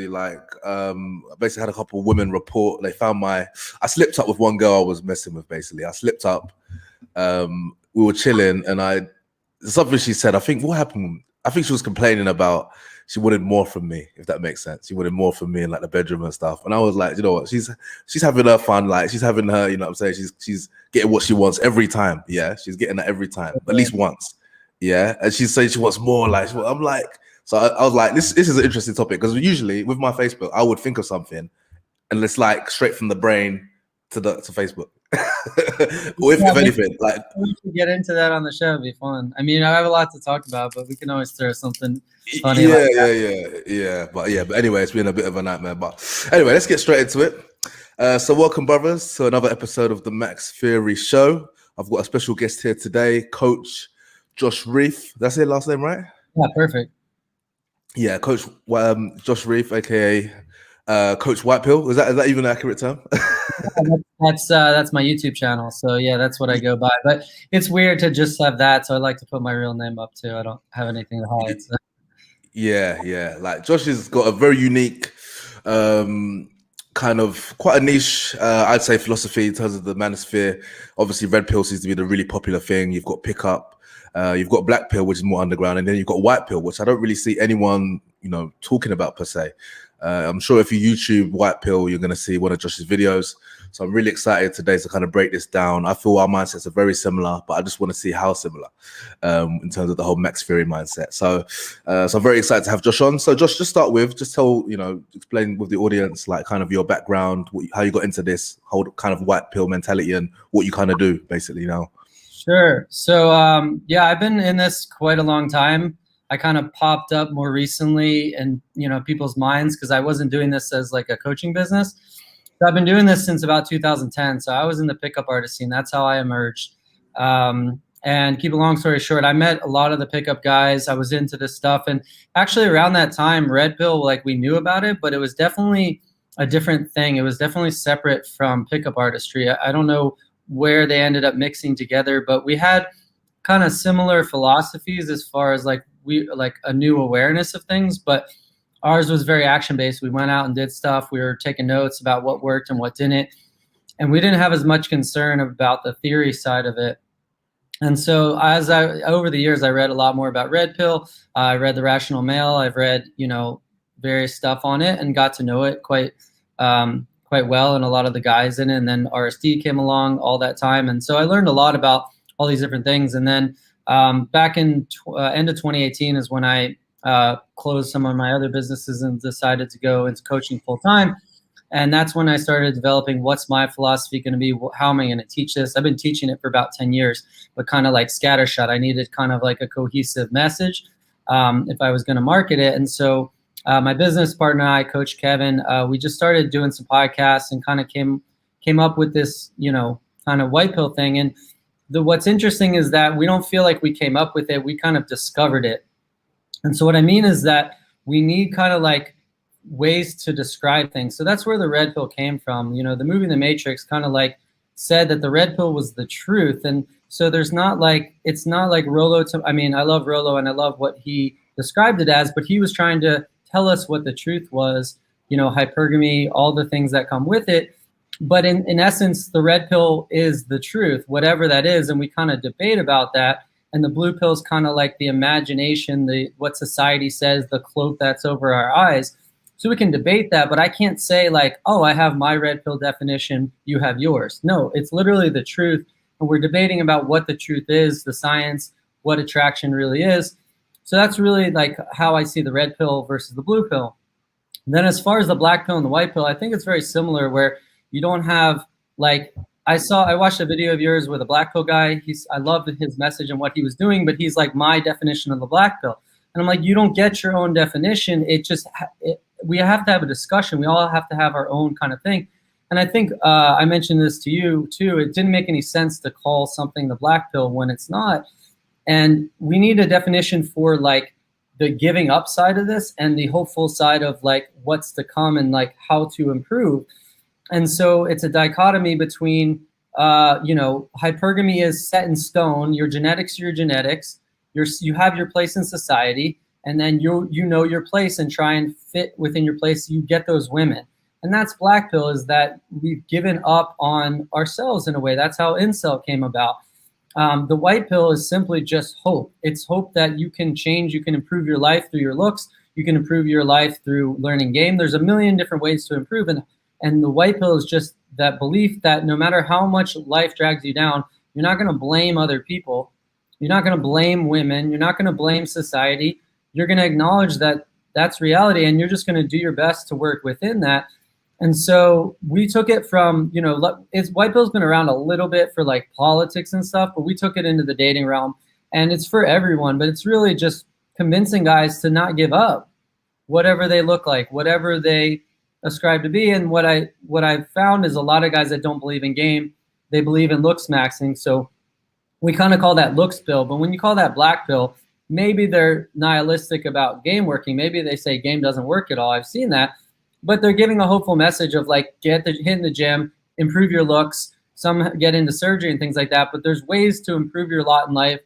like I basically had a couple of women report. They found I slipped up with one girl I was messing with. Basically, I slipped up. We were chilling, and something she said. I think what happened. I think she was complaining about. She wanted more from me, if that makes sense. She wanted more from me in like the bedroom and stuff. And I was like, you know what? She's having her fun. Like she's having her, you know what I'm saying? She's getting what she wants every time. Yeah, she's getting that every time, at least once. Yeah, and she's saying she wants more. Like I'm like, so I was like, this is an interesting topic because usually with my Facebook, I would think of something, and it's like straight from the brain to Facebook. Or if anything, like we should get into that on the show. It'd be fun. I mean, I have a lot to talk about, but we can always throw something funny. Yeah. But anyway, it's been a bit of a nightmare. But anyway, let's get straight into it. So welcome, brothers, to another episode of the Maxx Theory Show. I've got a special guest here today, Coach Josh Reif. That's his last name, right? Yeah, perfect. Yeah, Coach Josh Reif, aka Coach White Pill. Is that even an accurate term? That's my YouTube channel. So yeah, that's what I go by. But it's weird to just have that. So I like to put my real name up too. I don't have anything to hide. So. Yeah. Like Josh has got a very unique, kind of quite a niche, I'd say, philosophy in terms of the manosphere. Obviously, red pill seems to be the really popular thing. You've got pickup. You've got black pill, which is more underground, and then you've got white pill, which I don't really see anyone, talking about per se. I'm sure if you YouTube white pill, you're going to see one of Josh's videos. So I'm really excited today to kind of break this down. I feel our mindsets are very similar, but I just want to see how similar in terms of the whole Maxx Theory mindset. So I'm very excited to have Josh on. So Josh, just explain with the audience, like kind of your background, how you got into this whole kind of white pill mentality and what you kind of do basically now. Sure. So, I've been in this quite a long time. I kind of popped up more recently in, people's minds because I wasn't doing this as like a coaching business. So I've been doing this since about 2010. So I was in the pickup artist scene. That's how I emerged. And keep a long story short, I met a lot of the pickup guys. I was into this stuff. And actually around that time, red pill, like we knew about it, but it was definitely a different thing. It was definitely separate from pickup artistry. I don't know where they ended up mixing together, but we had kind of similar philosophies as far as like a new awareness of things, but ours was very action-based. We went out and did stuff. We were taking notes about what worked and what didn't. And we didn't have as much concern about the theory side of it. And so over the years, I read a lot more about red pill. I read The Rational Male. I've read, various stuff on it and got to know it quite well, and a lot of the guys in it. And then RSD came along all that time. And so I learned a lot about all these different things. And then back in end of 2018 is when I closed some of my other businesses and decided to go into coaching full time. And that's when I started developing what's my philosophy going to be? How am I going to teach this? I've been teaching it for about 10 years, but kind of like scattershot. I needed kind of like a cohesive message if I was going to market it. And so my business partner and I, Coach Kevin, we just started doing some podcasts and kind of came up with this, kind of white pill thing. And what's interesting is that we don't feel like we came up with it. We kind of discovered it. And so what I mean is that we need kind of like ways to describe things. So that's where the red pill came from. The movie The Matrix kind of like said that the red pill was the truth. And so it's not like Rollo. I love Rollo and I love what he described it as, but he was trying to tell us what the truth was, hypergamy, all the things that come with it. But in essence, the red pill is the truth, whatever that is. And we kind of debate about that. And the blue pill is kind of like the imagination, what society says, the cloak that's over our eyes. So we can debate that, but I can't say like, oh, I have my red pill definition, you have yours. No, it's literally the truth. And we're debating about what the truth is, the science, what attraction really is. So that's really like how I see the red pill versus the blue pill. And then as far as the black pill and the white pill, I think it's very similar where you don't have like, I watched a video of yours with a black pill guy. I loved his message and what he was doing, but he's like my definition of the black pill. And I'm like, you don't get your own definition. We have to have a discussion. We all have to have our own kind of thing. And I think I mentioned this to you too. It didn't make any sense to call something the black pill when it's not. And we need a definition for like the giving up side of this and the hopeful side of like what's to come and like how to improve. And so it's a dichotomy between, hypergamy is set in stone. Your genetics are your genetics. You have your place in society. and then you know your place and try and fit within your place. You get those women. And that's black pill, is that we've given up on ourselves in a way. That's how incel came about. The white pill is simply just hope. It's hope that you can change, you can improve your life through your looks, you can improve your life through learning game. There's a million different ways to improve. And the white pill is just that belief that no matter how much life drags you down, you're not going to blame other people. You're not going to blame women. You're not going to blame society. You're going to acknowledge that that's reality, and you're just going to do your best to work within that. And so we took it from, white pill's been around a little bit for like politics and stuff, but we took it into the dating realm, and it's for everyone, but it's really just convincing guys to not give up, whatever they look like, whatever they ascribe to be. And what I've found is a lot of guys that don't believe in game, they believe in looks maxing. So we kind of call that looks pill, but when you call that black pill, maybe they're nihilistic about game working. Maybe they say game doesn't work at all. I've seen that. But they're giving a hopeful message of like, hit in the gym, improve your looks. Some get into surgery and things like that. But there's ways to improve your lot in life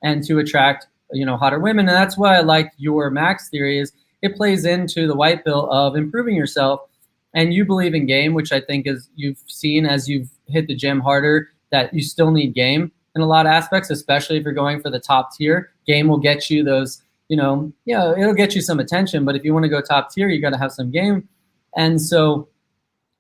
and to attract, hotter women. And that's why I like your Maxx Theory, is it plays into the white pill of improving yourself. And you believe in game, which I think is, you've seen as you've hit the gym harder, that you still need game in a lot of aspects, especially if you're going for the top tier. Game will get you those, it'll get you some attention. But if you want to go top tier, you got to have some game. And so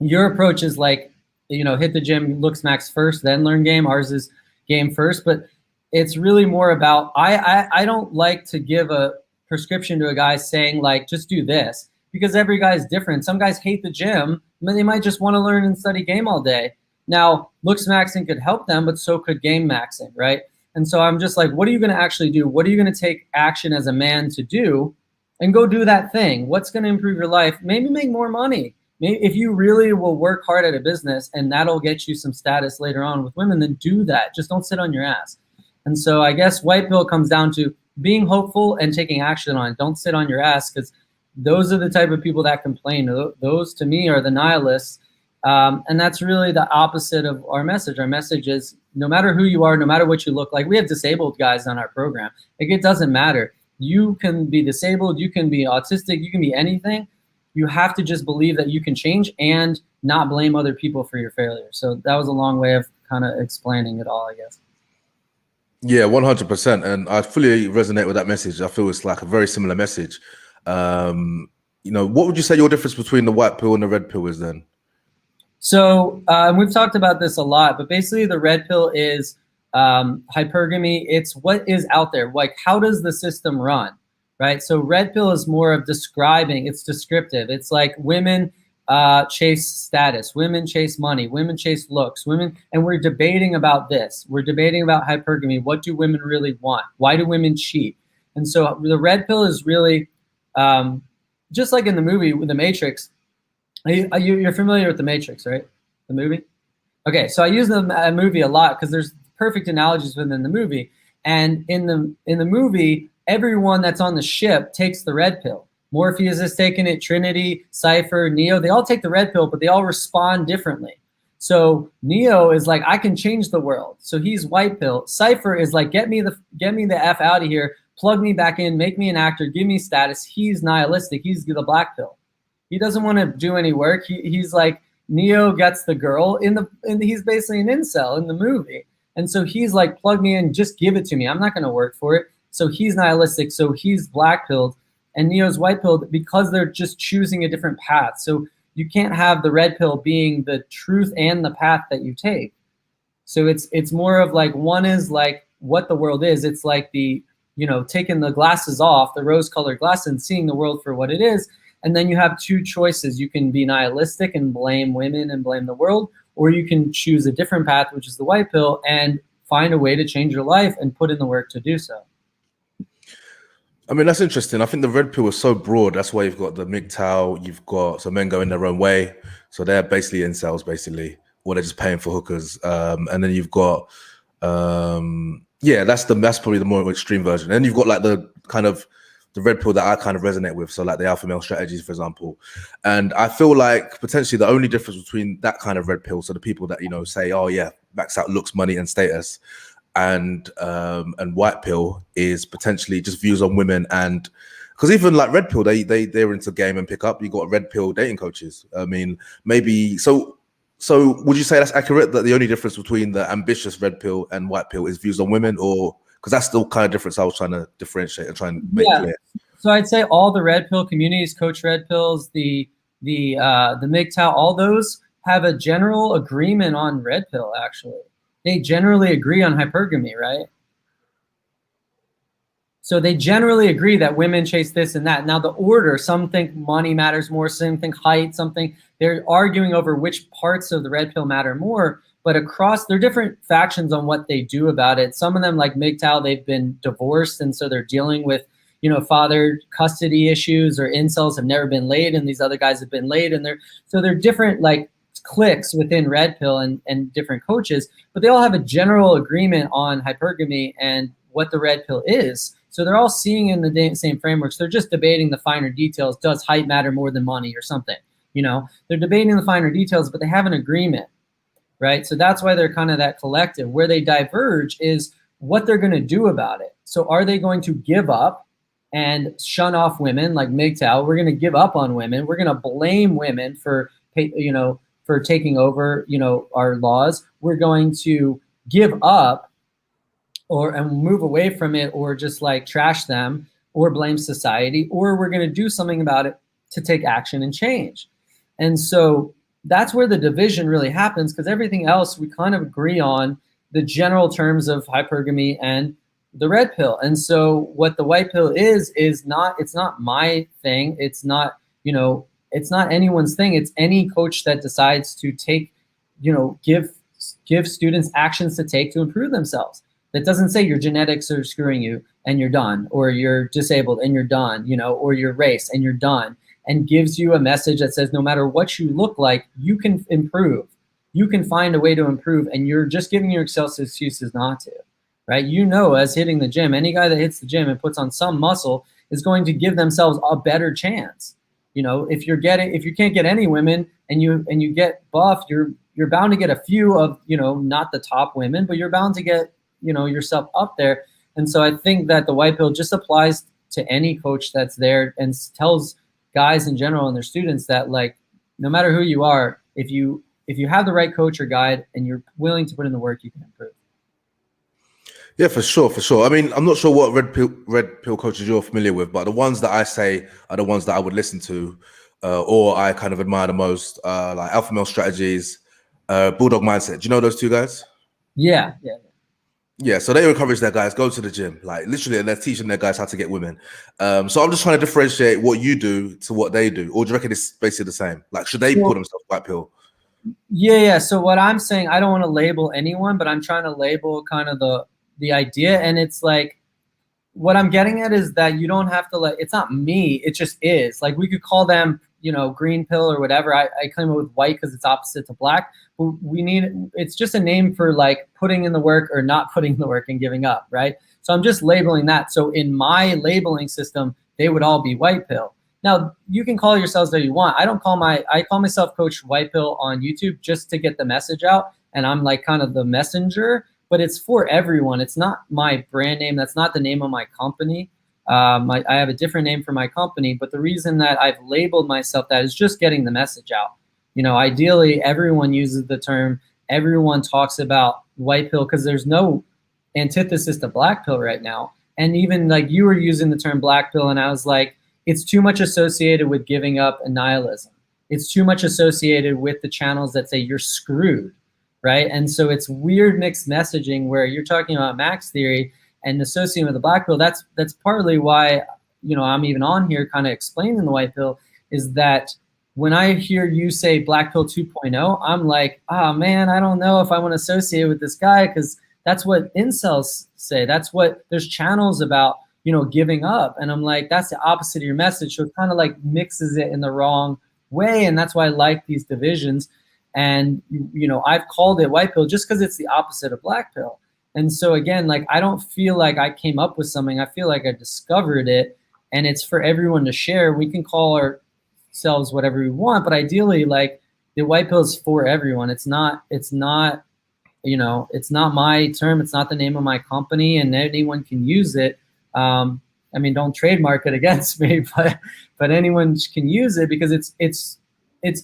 your approach is like, hit the gym, looks max first, then learn game. Ours is game first. But it's really more about, I don't like to give a prescription to a guy saying like, just do this, because every guy is different. Some guys hate the gym, but they might just want to learn and study game all day. Now, looks maxing could help them, but so could game maxing, right? And so I'm just like, what are you going to actually do? What are you going to take action as a man to do? And go do that thing. What's going to improve your life? Maybe make more money. Maybe if you really will work hard at a business and that'll get you some status later on with women, then do that. Just don't sit on your ass. And so I guess white pill comes down to being hopeful and taking action on it. Don't sit on your ass, because those are the type of people that complain. Those to me are the nihilists. And that's really the opposite of our message. Our message is, no matter who you are, no matter what you look like, we have disabled guys on our program. Like, it doesn't matter. You can be disabled, you can be autistic, you can be anything. You have to just believe that you can change and not blame other people for your failure. So that was a long way of kind of explaining it all, I guess. Yeah, 100%. And I fully resonate with that message. I feel it's like a very similar message. What would you say your difference between the white pill and the red pill is then? So we've talked about this a lot, but basically the red pill is hypergamy. It's what is out there. Like, how does the system run, right? So red pill is more of describing. It's descriptive. It's like women chase status, women chase money, women chase looks, and we're debating about this. We're debating about hypergamy. What do women really want? Why do women cheat? And so the red pill is really just like in the movie with The Matrix. You're familiar with The Matrix, right? The movie? Okay, so I use the movie a lot because there's perfect analogies within the movie. And in the movie, everyone that's on the ship takes the red pill. Morpheus is taking it, Trinity, Cypher, Neo, they all take the red pill, but they all respond differently. So Neo is like, I can change the world. So he's white pill. Cypher is like, get me the F out of here, plug me back in, make me an actor, give me status. He's nihilistic. He's the black pill. He doesn't want to do any work. He's like, Neo gets the girl and he's basically an incel in the movie. And so he's like, plug me in, just give it to me. I'm not going to work for it. So he's nihilistic. So he's black pilled, and Neo's white pilled because they're just choosing a different path. So you can't have the red pill being the truth and the path that you take. So it's more of like, one is like what the world is. It's like taking the glasses off, the rose-colored glasses, and seeing the world for what it is. And then you have two choices. You can be nihilistic and blame women and blame the world, or you can choose a different path, which is the white pill, and find a way to change your life and put in the work to do so. I mean, that's interesting. I think the red pill is so broad. That's why you've got the MGTOW, you've got some men going their own way. So they're basically incels, basically, or they're just paying for hookers. And then you've got, that's probably the more extreme version. And then you've got like the kind of the red pill that I kind of resonate with. So like the alpha male strategies, for example. And I feel like potentially the only difference between that kind of red pill, so the people that, say, oh yeah, max out looks, money and status, and white pill is potentially just views on women and because even like red pill, they're into game and pickup. You got red pill dating coaches. I mean, maybe so. So would you say that's accurate, that the only difference between the ambitious red pill and white pill is views on women, or because that's the kind of difference I was trying to differentiate and try and make clear? So I'd say all the red pill communities, Coach Red Pills, the MGTOW, all those have a general agreement on red pill. Actually, they generally agree on hypergamy, right? So they generally agree that women chase this and that. Now the order, some think money matters more, some think height, something. They're arguing over which parts of the red pill matter more, but across, there are different factions on what they do about it. Some of them, like MGTOW, they've been divorced, and so they're dealing with, father custody issues, or incels have never been laid, and these other guys have been laid, and they're different like cliques within red pill and different coaches, but they all have a general agreement on hypergamy and what the red pill is. So they're all seeing in the same frameworks. They're just debating the finer details. Does height matter more than money or something? They're debating the finer details, but they have an agreement, right? So that's why they're kind of that collective. Where they diverge is what they're going to do about it. So are they going to give up and shun off women like MGTOW? We're going to give up on women. We're going to blame women for taking over, our laws. We're going to give up and move away from it, or just like trash them, or blame society, or we're going to do something about it to take action and change. And so that's where the division really happens, because everything else we kind of agree on the general terms of hypergamy and the red pill. And so what the white pill is not, it's not my thing. It's not, it's not anyone's thing. It's any coach that decides to take, give students actions to take to improve themselves. That doesn't say your genetics are screwing you and you're done, or you're disabled and you're done, or your race and you're done, and gives you a message that says no matter what you look like, you can improve. You can find a way to improve, and you're just giving yourself excuses not to, right? As hitting the gym, any guy that hits the gym and puts on some muscle is going to give themselves a better chance. If you can't get any women and you get buff, you're bound to get a few of, not the top women, but you're bound to get yourself up there. And so I think that the white pill just applies to any coach that's there, and tells guys in general and their students that, like, no matter who you are, if you have the right coach or guide and you're willing to put in the work, you can improve. Yeah, for sure. I mean, I'm not sure what red pill coaches you're familiar with, but the ones that I say are the ones that I would listen to, or I kind of admire the most, like Alpha Male Strategies, Bulldog Mindset. Do you know those two guys? Yeah. Yeah, so they encourage their guys go to the gym, like literally, and they're teaching their guys how to get women. So I'm just trying to differentiate what you do to what they do, or do you reckon it's basically the same? Like, should they put themselves white pill? Yeah. So what I'm saying, I don't want to label anyone, but I'm trying to label kind of the idea, and it's like, what I'm getting at is that you don't have to it's not me, it just is. Like, we could call them, green pill or whatever. I claim it with white because it's opposite to black. But it's just a name for like putting in the work or not putting in the work and giving up, right? So I'm just labeling that. So in my labeling system, they would all be white pill. Now, you can call yourselves what you want. I call myself Coach White Pill on YouTube just to get the message out. And I'm like kind of the messenger, but it's for everyone. It's not my brand name. That's not the name of my company. I have a different name for my company, but the reason that I've labeled myself that is just getting the message out. Ideally, everyone uses the term, everyone talks about white pill, because there's no antithesis to black pill right now. And even like you were using the term black pill, and I was like, it's too much associated with giving up and nihilism. It's too much associated with the channels that say you're screwed, right? And so it's weird mixed messaging where you're talking about Maxx Theory and associating with the black pill. That's partly why, I'm even on here kind of explaining the white pill, is that when I hear you say black pill 2.0, I'm like, oh man, I don't know if I want to associate with this guy, because that's what incels say. That's what there's channels about, giving up. And I'm like, that's the opposite of your message. So it kind of like mixes it in the wrong way. And that's why I like these divisions. And, I've called it white pill just because it's the opposite of black pill. And so again, like, I don't feel like I came up with something. I feel like I discovered it, and it's for everyone to share. We can call ourselves whatever we want, but ideally, like, the white pill is for everyone. It's not, it's not my term. It's not the name of my company, and anyone can use it. I mean, don't trademark it against me, but anyone can use it because it's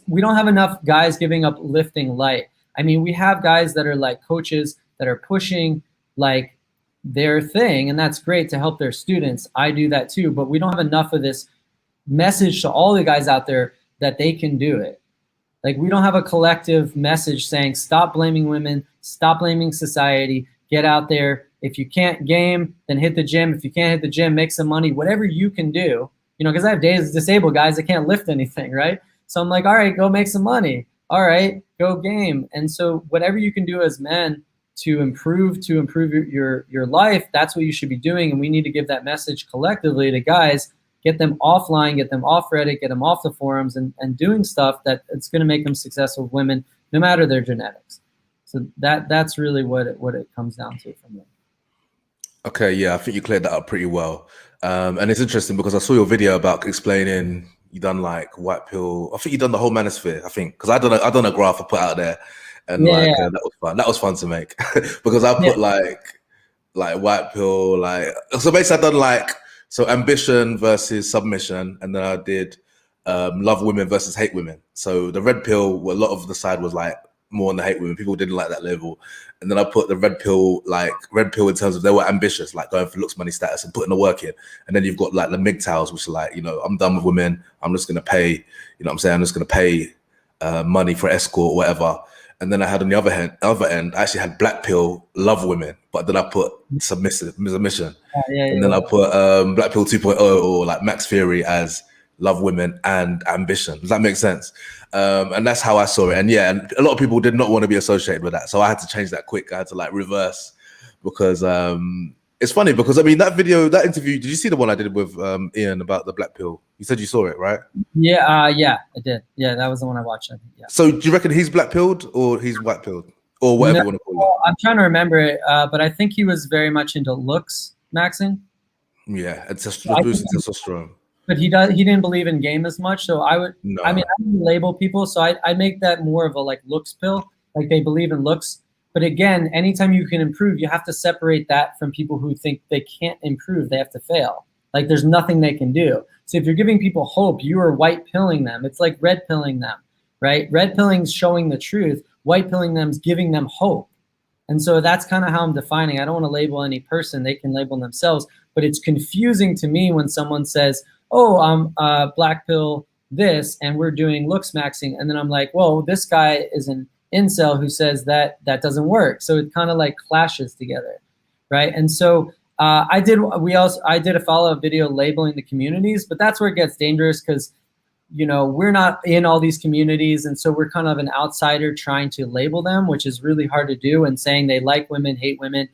we don't have enough guys giving up lifting light. I mean, we have guys that are like coaches that are pushing like their thing, and that's great to help their students. I do that too, but we don't have enough of this message to all the guys out there that they can do it. Like, we don't have a collective message saying, stop blaming women, stop blaming society, get out there. If you can't game, then hit the gym. If you can't hit the gym, make some money, whatever you can do. You know, because I have disabled guys that can't lift anything, right? So I'm like, all right, go make some money. All right, go game. And so whatever you can do as men to improve your life, that's what you should be doing. And we need to give that message collectively to guys. Get them offline, get them off Reddit, get them off the forums, and doing stuff that it's going to make them successful with women, no matter their genetics. So that's really what it comes down to for me. Okay, yeah, I think you cleared that up pretty well. And it's interesting because I saw your video about explaining you done like white pill. I think you done the whole manosphere. I think because I done a graph I put out there, and that was fun. That was fun to make because I put like white pill, like so basically I done like. So ambition versus submission, and then I did love women versus hate women. So the red pill, a lot of the side was like more on the hate women. People didn't like that level. And then I put the red pill in terms of they were ambitious, like going for looks, money, status, and putting the work in. And then you've got like the MGTOWs, which are like, you know, I'm done with women. I'm just going to pay, you know what I'm saying? I'm just going to pay money for escort or whatever. And then I had on the other end, I actually had black pill, love women, but then I put submission. And then I put black pill 2.0 or like Maxx Theory as love women and ambition. Does that make sense? And that's how I saw it. And yeah, and a lot of people did not want to be associated with that. So I had to change that quick. I had to like reverse because it's funny because I mean, that interview, did you see the one I did with Ian about the black pill? You said you saw it, right? Yeah, I did. Yeah, that was the one I watched. I think, yeah. So do you reckon he's black pilled or he's white pilled or whatever you want to call it? I'm trying to remember it, but I think he was very much into looks maxing. Yeah, and boosting testosterone. But he didn't believe in game as much. So I mean, I don't label people. So I make that more of a like looks pill. Like they believe in looks. But again, anytime you can improve, you have to separate that from people who think they can't improve. They have to fail. Like there's nothing they can do. So if you're giving people hope, you are white pilling them. It's like red pilling them, right? Red pilling is showing the truth. White pilling them is giving them hope. And so that's kind of how I'm defining. I don't want to label any person. They can label themselves. But it's confusing to me when someone says, oh, I'm black pill this, and we're doing looks maxing. And then I'm like, well, this guy is an incel who says that doesn't work. So it kind of like clashes together, right? And so I did a follow-up video labeling the communities, but that's where it gets dangerous because, you know, we're not in all these communities. And so we're kind of an outsider trying to label them, which is really hard to do, and saying they like women, hate women.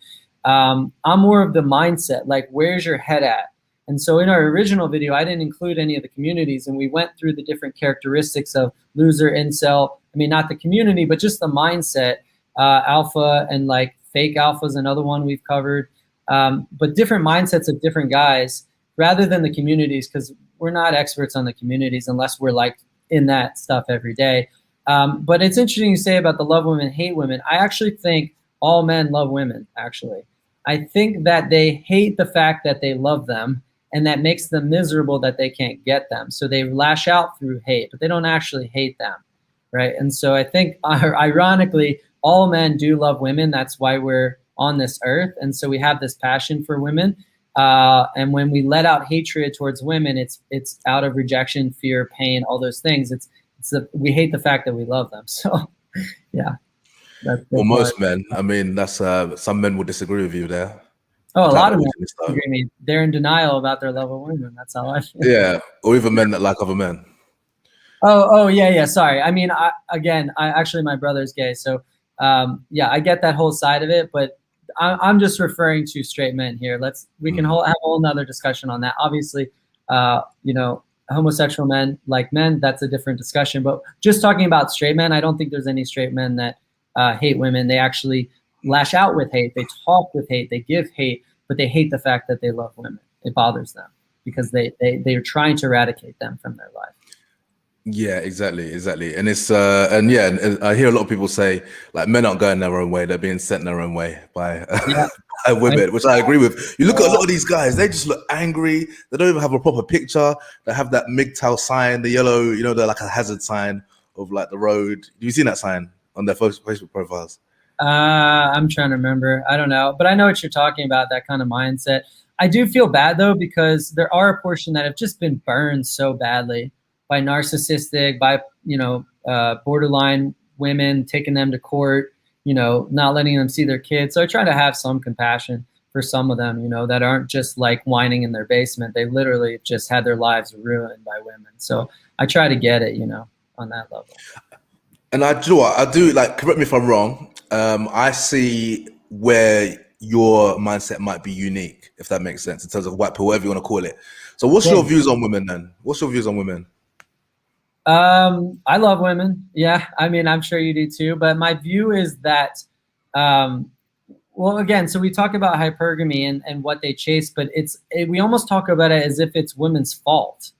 I'm more of the mindset, like, where's your head at? And so in our original video, I didn't include any of the communities, and we went through the different characteristics of loser, incel. I mean, not the community, but just the mindset, alpha, and like fake alpha is another one we've covered. But different mindsets of different guys rather than the communities, because we're not experts on the communities unless we're like in that stuff every day. But it's interesting you say about the love women, hate women. I actually think all men love women, actually. I think that they hate the fact that they love them, and that makes them miserable that they can't get them. So they lash out through hate, but they don't actually hate them, right? And so I think, ironically, all men do love women. That's why we're on this earth. And so we have this passion for women. And when we let out hatred towards women, it's out of rejection, fear, pain, all those things. We hate the fact that we love them. So, yeah. Well, most men, I mean, that's some men will disagree with you there. Oh, a lot of men disagree with me. They're in denial about their love of women. That's how I feel. Yeah, or even men that like other men. Oh, yeah. Sorry. I mean, actually, my brother's gay. So, yeah, I get that whole side of it, but I'm just referring to straight men here. We can have a whole nother discussion on that. Obviously, you know, homosexual men like men, that's a different discussion. But just talking about straight men, I don't think there's any straight men that hate women. They actually lash out with hate. They talk with hate. They give hate, but they hate the fact that they love women. It bothers them because they are trying to eradicate them from their life. Yeah, exactly. And it's and yeah, and I hear a lot of people say like men aren't going their own way; they're being sent their own way by Yeah. by I, women, which I agree with. You look at a lot of these guys; they just look angry. They don't even have a proper picture. They have that MGTOW sign, the yellow, they're like a hazard sign of like the road. Have you seen that sign on their Facebook profiles? I'm trying to remember. I don't know, but I know what you're talking about, that kind of mindset. I do feel bad though, because there are a portion that have just been burned so badly by narcissistic, by, borderline women, taking them to court, not letting them see their kids. So I try to have some compassion for some of them, that aren't just like whining in their basement. They literally just had their lives ruined by women. So I try to get it, on that level. And I do what I do. Like, correct me if I'm wrong. I see where your mindset might be unique, if that makes sense, in terms of white pill, whatever you want to call it. So, what's Yeah. your views on women then? What's your views on women? I love women. Yeah. I mean, I'm sure you do too, but my view is that, well, again, so we talk about hypergamy and what they chase, but we almost talk about it as if it's women's fault.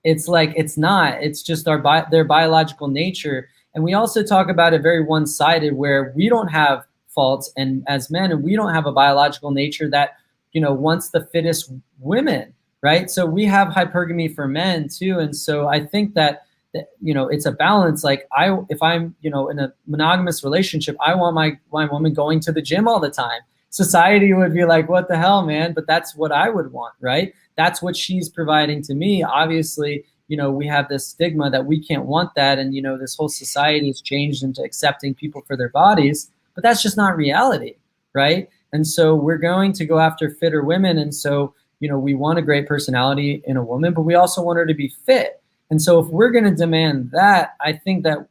It's like, it's not, it's just their biological nature. And we also talk about it very one-sided, where we don't have faults and as men, and we don't have a biological nature that, wants the fittest women, right? So we have hypergamy for men too. And so I think that it's a balance. Like if I'm, in a monogamous relationship, I want my woman going to the gym all the time. Society would be like, what the hell, man? But that's what I would want, right? That's what she's providing to me. Obviously, we have this stigma that we can't want that. And, this whole society has changed into accepting people for their bodies, but that's just not reality, right? And so we're going to go after fitter women. And so, we want a great personality in a woman, but we also want her to be fit. And so if we're going to demand that, I think that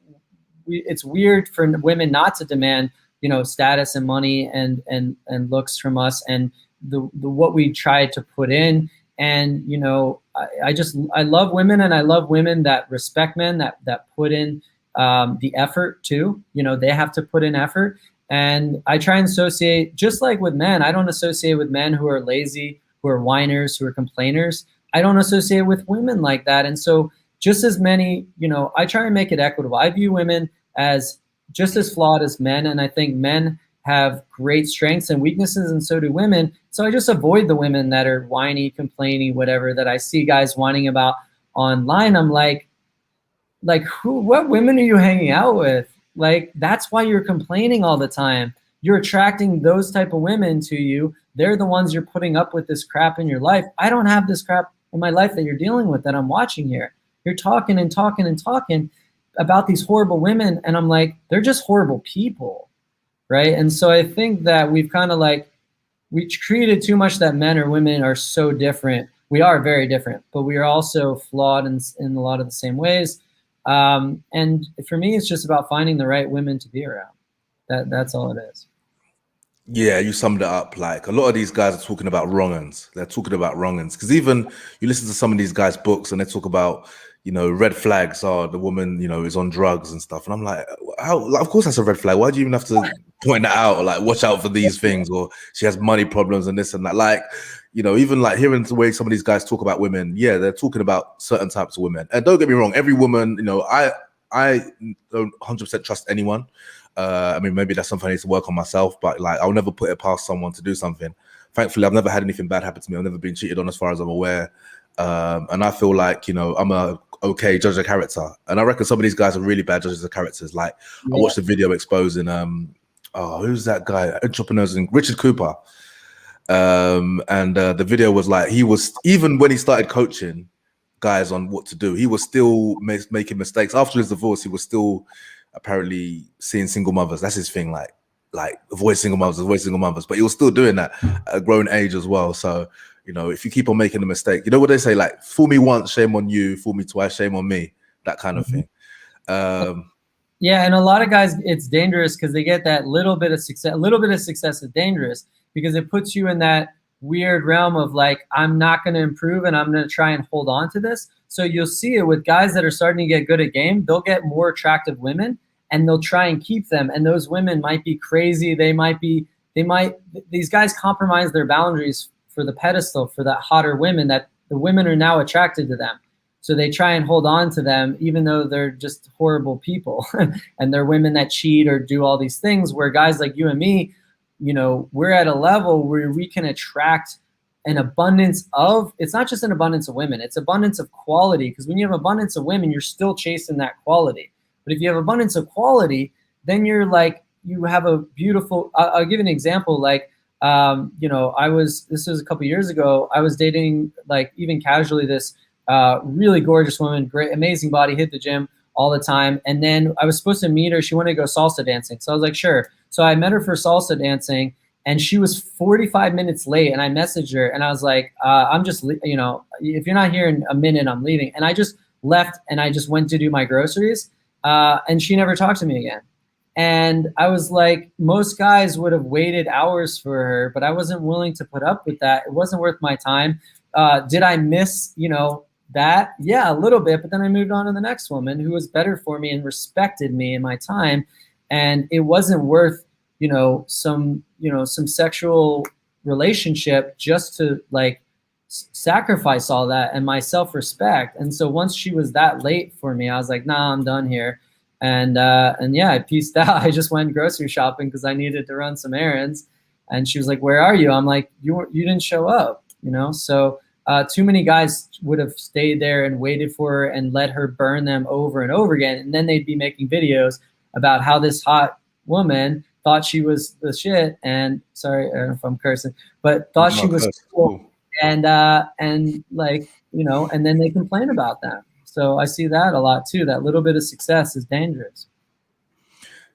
it's weird for women not to demand, status and money and looks from us, and the what we try to put in. And, I love women, and I love women that respect men, that put in the effort too. They have to put in effort. And I try and associate, just like with men, I don't associate with men who are lazy, who are whiners, who are complainers. I don't associate with women like that. And so just as many, I try and make it equitable. I view women as just as flawed as men. And I think men have great strengths and weaknesses, and so do women. So I just avoid the women that are whiny, complaining, whatever, that I see guys whining about online. I'm like what women are you hanging out with? Like, that's why you're complaining all the time. You're attracting those type of women to you. They're the ones you're putting up with this crap in your life. I don't have this crap in my life that you're dealing with, that I'm watching here. You're talking and talking and talking about these horrible women. And I'm like, they're just horrible people. Right. And so I think that we've kind of we treated too much that men or women are so different. We are very different, but we are also flawed in a lot of the same ways. And for me, it's just about finding the right women to be around. That's all it is. Yeah, you summed it up. Like, a lot of these guys are talking about wrong-uns. They're talking about wrong-uns. Because even you listen to some of these guys' books and they talk about, red flags are the woman, is on drugs and stuff. And I'm like, how? Like, of course that's a red flag. Why do you even have to point that out? Or like, watch out for these things, or she has money problems and this and that. Like, even like hearing the way some of these guys talk about women, yeah, they're talking about certain types of women. And don't get me wrong, every woman, I don't 100% trust anyone. I mean, maybe that's something I need to work on myself, but like, I'll never put it past someone to do something. Thankfully, I've never had anything bad happen to me. I've never been cheated on, as far as I'm aware. And I feel like, I'm a okay judge of character. And I reckon some of these guys are really bad judges of characters. Like, yeah. I watched a video exposing, who's that guy? Entrepreneurs, and Richard Cooper. And the video was like, he was, even when he started coaching guys on what to do, he was still making mistakes. After his divorce, he was still apparently seeing single mothers. That's his thing, like avoid single mothers, but he was still doing that at a grown age as well. So, if you keep on making a mistake, what they say, like, fool me once, shame on you, fool me twice, shame on me, that kind of thing. Yeah, and a lot of guys, it's dangerous because they get that little bit of success. A little bit of success is dangerous because it puts you in that weird realm of like, I'm not going to improve and I'm going to try and hold on to this. So you'll see it with guys that are starting to get good at game. They'll get more attractive women and they'll try and keep them. And those women might be crazy. These guys compromise their boundaries for the pedestal, for that hotter women, that the women are now attracted to them. So they try and hold on to them, even though they're just horrible people and they're women that cheat or do all these things, where guys like you and me, you know, we're at a level where we can attract an abundance of, it's not just an abundance of women, it's abundance of quality. Because when you have abundance of women, you're still chasing that quality. But if you have abundance of quality, then you're like, you have a beautiful, I'll give you an example. Like, you know, this was a couple years ago, I was dating, like, even casually, this really gorgeous woman, great, amazing body, hit the gym all the time. And then I was supposed to meet her. She wanted to go salsa dancing. So I was like, sure. So I met her for salsa dancing, and she was 45 minutes late. And I messaged her and I was like, I'm just, you know, if you're not here in a minute, I'm leaving. And I just left and I just went to do my groceries. And she never talked to me again. And I was like, most guys would have waited hours for her, but I wasn't willing to put up with that. It wasn't worth my time. Did I miss, you know, that? Yeah, a little bit. But then I moved on to the next woman who was better for me and respected me and my time. And it wasn't worth, you know, some sexual relationship just to like sacrifice all that and my self-respect. And so once she was that late for me, I was like, nah, I'm done here. And yeah, I pieced out. I just went grocery shopping because I needed to run some errands. And she was like, where are you? I'm like, you didn't show up, you know? So too many guys would have stayed there and waited for her and let her burn them over and over again. And then they'd be making videos about how this hot woman thought she was the shit. And sorry, I don't know if I'm cursing, but thought she was cool. And like, you know, and then they complain about that. So I see that a lot too. That little bit of success is dangerous.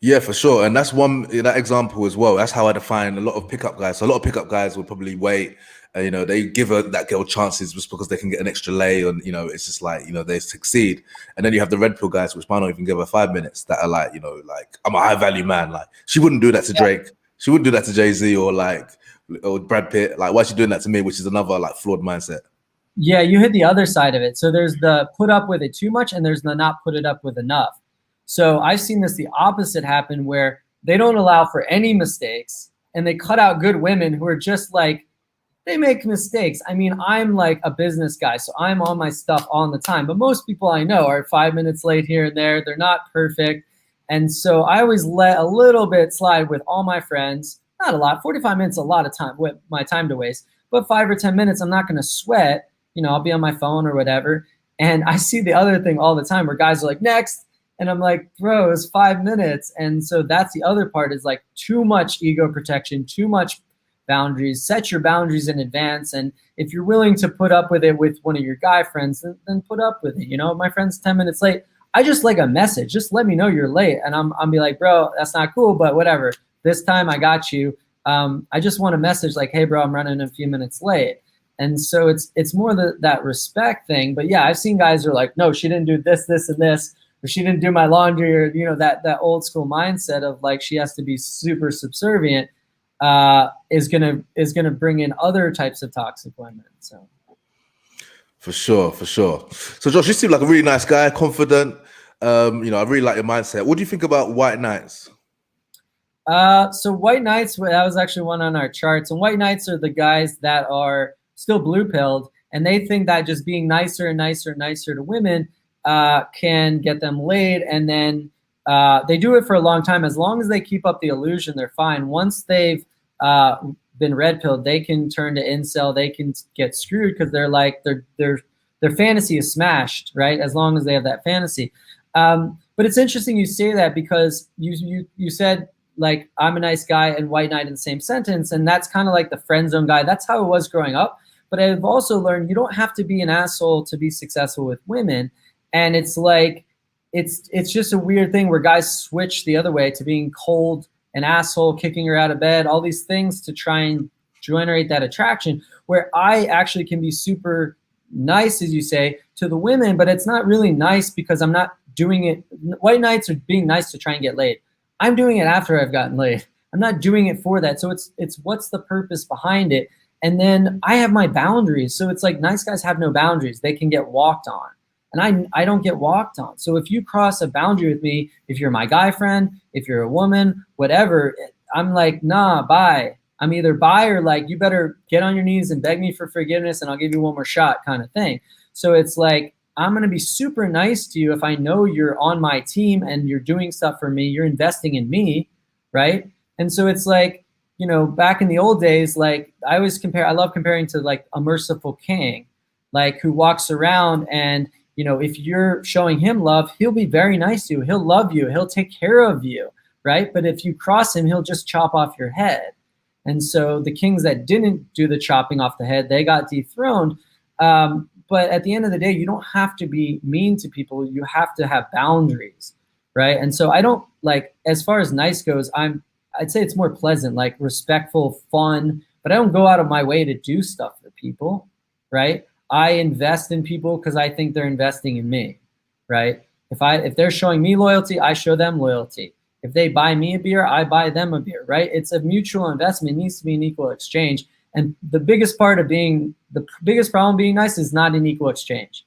Yeah, for sure. And that's that example as well. That's how I define a lot of pickup guys. So a lot of pickup guys will probably wait. You know, they give that girl chances just because they can get an extra lay, and you know, it's just like, you know, they succeed. And then you have the red pill guys, which might not even give her 5 minutes, that are like, you know, like, I'm a high value man. Like, she wouldn't do that to Drake. She wouldn't do that to Jay-Z or Brad Pitt. Like, why is she doing that to me? Which is another like flawed mindset. Yeah, you hit the other side of it. So there's the put up with it too much, and there's the not put it up with enough. So I've seen this the opposite happen, where they don't allow for any mistakes, and they cut out good women who are just like, they make mistakes. I mean, I'm like a business guy, so I'm on my stuff all the time. But most people I know are 5 minutes late here and there. They're not perfect. And so I always let a little bit slide with all my friends. Not a lot. 45 minutes, a lot of time, with my time to waste. But 5 or 10 minutes, I'm not going to sweat. You know, I'll be on my phone or whatever. And I see the other thing all the time where guys are like, next. And I'm like, bro, it's 5 minutes. And so that's the other part, is like too much ego protection, too much boundaries. Set your boundaries in advance. And if you're willing to put up with it with one of your guy friends, then put up with it. You know, my friend's 10 minutes late. I just like a message. Just let me know you're late. And I'm be like, bro, that's not cool, but whatever. This time I got you. I just want a message like, hey, bro, I'm running a few minutes late. And so it's more that respect thing. But yeah, I've seen guys who are like, no, she didn't do this, this, and this, or she didn't do my laundry, or, you know, that old school mindset of like, she has to be super subservient, is gonna bring in other types of toxic women. So for sure. So Josh, you seem like a really nice guy, confident. You know, I really like your mindset. What do you think about white knights? So white knights, that was actually one on our charts. And white knights are the guys that are still blue-pilled, and they think that just being nicer and nicer and nicer to women can get them laid. And then they do it for a long time. As long as they keep up the illusion, they're fine. Once they've been red-pilled, they can turn to incel. They can get screwed because they're like, their fantasy is smashed, right? As long as they have that fantasy. But it's interesting you say that, because you said, like, I'm a nice guy and white knight in the same sentence. And that's kind of like the friend zone guy. That's how it was growing up. But I've also learned you don't have to be an asshole to be successful with women. And it's like, it's just a weird thing where guys switch the other way to being cold, an asshole, kicking her out of bed, all these things to try and generate that attraction, where I actually can be super nice, as you say, to the women, but it's not really nice because I'm not doing it. White knights are being nice to try and get laid. I'm doing it after I've gotten laid. I'm not doing it for that. So it's what's the purpose behind it? And then I have my boundaries. So it's like, nice guys have no boundaries. They can get walked on. And I don't get walked on. So if you cross a boundary with me, if you're my guy friend, if you're a woman, whatever, I'm like, nah, bye. I'm either bye or like, you better get on your knees and beg me for forgiveness and I'll give you one more shot kind of thing. So it's like, I'm going to be super nice to you if I know you're on my team and you're doing stuff for me, you're investing in me, right? And so it's like, you know, back in the old days, like I love comparing to like a merciful king, like who walks around and, you know, if you're showing him love, he'll be very nice to you. He'll love you. He'll take care of you, right? But if you cross him, he'll just chop off your head. And so the kings that didn't do the chopping off the head, they got dethroned. But at the end of the day, you don't have to be mean to people. You have to have boundaries, right? And so I don't like, as far as nice goes, I'd say it's more pleasant, like respectful, fun, but I don't go out of my way to do stuff for people, right? I invest in people because I think they're investing in me, right? If they're showing me loyalty, I show them loyalty. If they buy me a beer, I buy them a beer, right? It's a mutual investment. It needs to be an equal exchange. And the biggest problem being nice is not an equal exchange.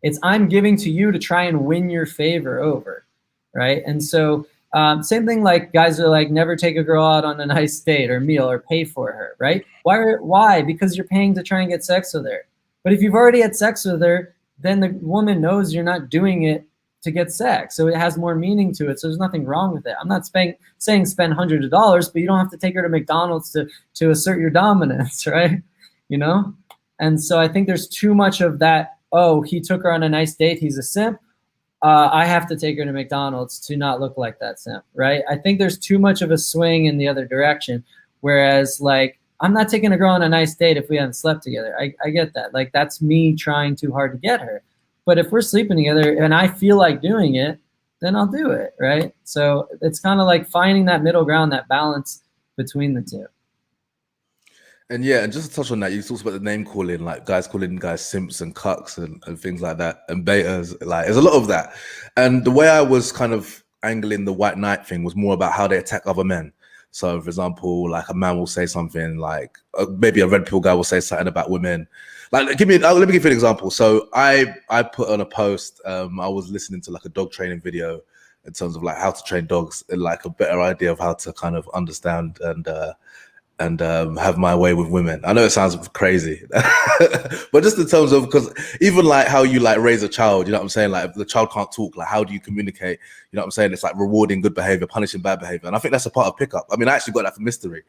It's I'm giving to you to try and win your favor over, right? And so same thing, like guys are like, never take a girl out on a nice date or meal or pay for her, right? Why? Because you're paying to try and get sex with her. But if you've already had sex with her, then the woman knows you're not doing it to get sex. So it has more meaning to it. So there's nothing wrong with it. I'm not saying spend hundreds of dollars, but you don't have to take her to McDonald's to assert your dominance, right? You know? And so I think there's too much of that, oh, he took her on a nice date, he's a simp. I have to take her to McDonald's to not look like that simp, right? I think there's too much of a swing in the other direction. Whereas, like, I'm not taking a girl on a nice date if we haven't slept together. I get that. Like, that's me trying too hard to get her. But if we're sleeping together and I feel like doing it, then I'll do it, right? So it's kind of like finding that middle ground, that balance between the two. And yeah, and just to touch on that, you talked about the name calling, like guys calling guys simps and cucks and things like that, and betas. Like, there's a lot of that. And the way I was kind of angling the white knight thing was more about how they attack other men. So, for example, like a man will say something like, maybe a red pill guy will say something about women. Like, let me give you an example. So I put on a post, I was listening to like a dog training video in terms of like how to train dogs and like a better idea of how to kind of understand and have my way with women. I know it sounds crazy, but just in terms of, because even like how you like raise a child, you know what I'm saying? Like if the child can't talk, like how do you communicate? You know what I'm saying? It's like rewarding good behavior, punishing bad behavior. And I think that's a part of pickup. I mean, I actually got that from Mystery.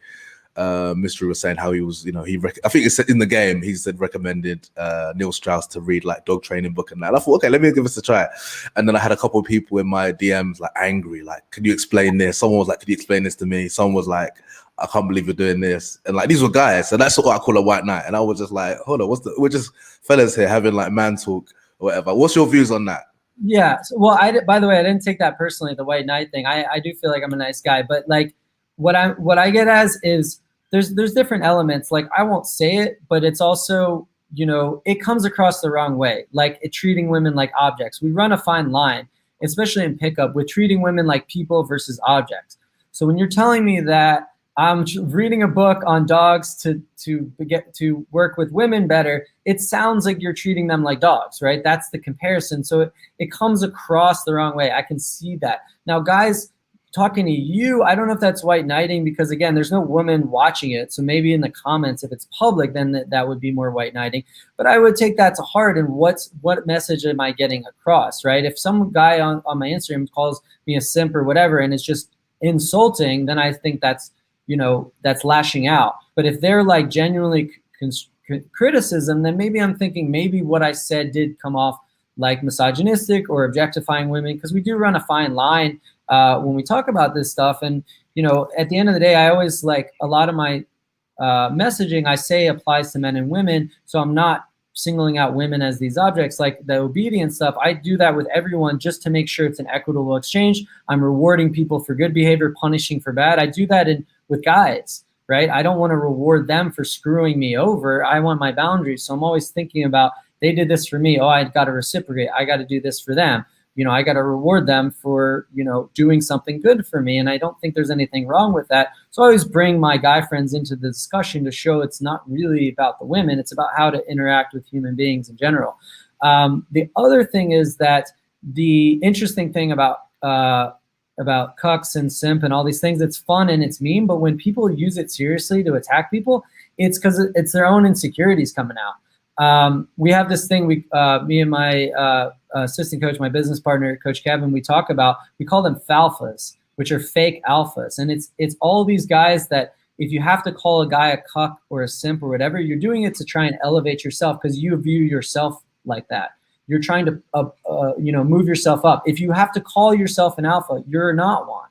Mystery was saying how he was, you know, I think he said in the game, he said recommended Neil Strauss to read like dog training book and that. And I thought, okay, let me give this a try. And then I had a couple of people in my DMs like angry, like, can you explain this? Someone was like, can you explain this to me? Someone was like, I can't believe you're doing this. And like, these were guys. And that's what I call a white knight. And I was just like, hold on, we're just fellas here having like man talk or whatever. What's your views on that? Yeah. So, well, by the way, I didn't take that personally, the white knight thing. I do feel like I'm a nice guy, but like what I get as is there's different elements. Like I won't say it, but it's also, you know, it comes across the wrong way. Like treating women like objects. We run a fine line, especially in pickup, with treating women like people versus objects. So when you're telling me that I'm reading a book on dogs to get to work with women better, it sounds like you're treating them like dogs, right? That's the comparison. So it comes across the wrong way. I can see that. Now, guys talking to you, I don't know if that's white knighting because, again, there's no woman watching it. So maybe in the comments, if it's public, then that would be more white knighting. But I would take that to heart. And what message am I getting across, right? If some guy on my Instagram calls me a simp or whatever and it's just insulting, then I think that's lashing out. But if they're like genuinely criticism, then maybe I'm thinking maybe what I said did come off like misogynistic or objectifying women, because we do run a fine line when we talk about this stuff. And, you know, at the end of the day, I always like a lot of my messaging I say applies to men and women. So I'm not singling out women as these objects, like the obedience stuff. I do that with everyone just to make sure it's an equitable exchange. I'm rewarding people for good behavior, punishing for bad. I do that with guys, right? I don't want to reward them for screwing me over. I want my boundaries. So I'm always thinking about, they did this for me. Oh, I got to reciprocate. I got to do this for them. You know, I got to reward them for, you know, doing something good for me. And I don't think there's anything wrong with that. So I always bring my guy friends into the discussion to show it's not really about the women. It's about how to interact with human beings in general. The other thing is that the interesting thing about cucks and simp and all these things, it's fun and it's meme, but when people use it seriously to attack people, it's because it's their own insecurities coming out. we have this thing, me and my assistant coach, my business partner, Coach Kevin, we call them falfas, which are fake alphas. And it's all these guys that if you have to call a guy a cuck or a simp or whatever, you're doing it to try and elevate yourself because you view yourself like that. You're trying to, move yourself up. If you have to call yourself an alpha, you're not one,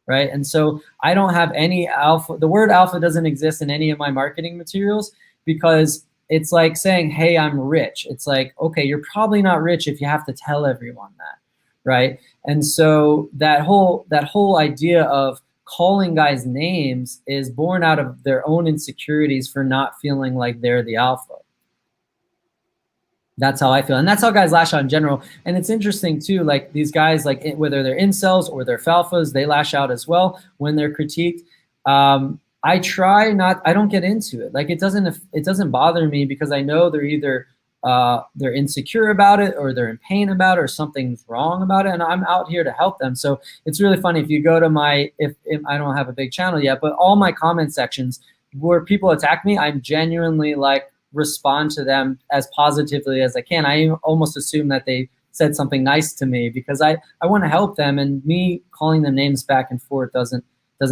right? And so I don't have any alpha. The word alpha doesn't exist in any of my marketing materials because it's like saying, hey, I'm rich. It's like, okay, you're probably not rich if you have to tell everyone that, right? And so that whole idea of calling guys names is born out of their own insecurities for not feeling like they're the alpha. That's how I feel. And that's how guys lash out in general. And it's interesting too, like these guys, like whether they're incels or they're falfas, they lash out as well when they're critiqued. I don't get into it. Like it doesn't bother me because I know they're either they're insecure about it or they're in pain about it or something's wrong about it. And I'm out here to help them. So it's really funny if you go to if I don't have a big channel yet, but all my comment sections where people attack me, I'm genuinely like respond to them as positively as I can. I almost assume that they said something nice to me because I want to help them, and me calling them names back and forth doesn't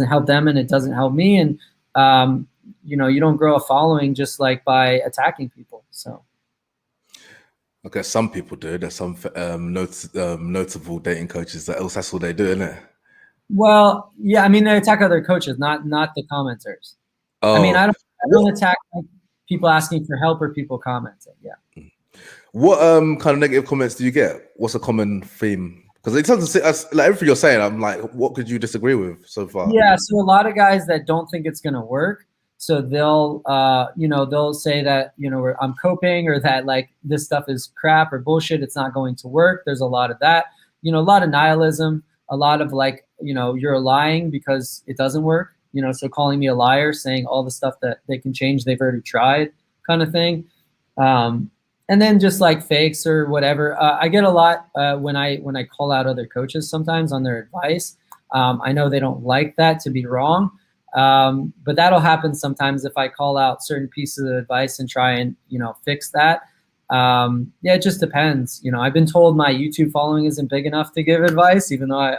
help them and it doesn't help me. And you don't grow a following just like by attacking people. So okay, some people do. There's some notable dating coaches that's all they do, isn't it? Well, yeah, I mean they attack other coaches, not the commenters. Oh. I mean I don't attack like, people asking for help or people commenting. Yeah. What kind of negative comments do you get? What's a common theme? Because it doesn't like everything you're saying. I'm like, what could you disagree with so far? Yeah, so a lot of guys that don't think it's gonna work, so they'll they'll say that I'm coping or that like this stuff is crap or bullshit. It's not going to work. There's a lot of that. A lot of nihilism. A lot of like you're lying because it doesn't work. So calling me a liar, saying all the stuff that they can change, they've already tried, kind of thing. And then just like fakes or whatever. I get a lot when I call out other coaches sometimes on their advice. I know they don't like that to be wrong, but that'll happen sometimes if I call out certain pieces of advice and try and fix that. It just depends. I've been told my YouTube following isn't big enough to give advice, even though I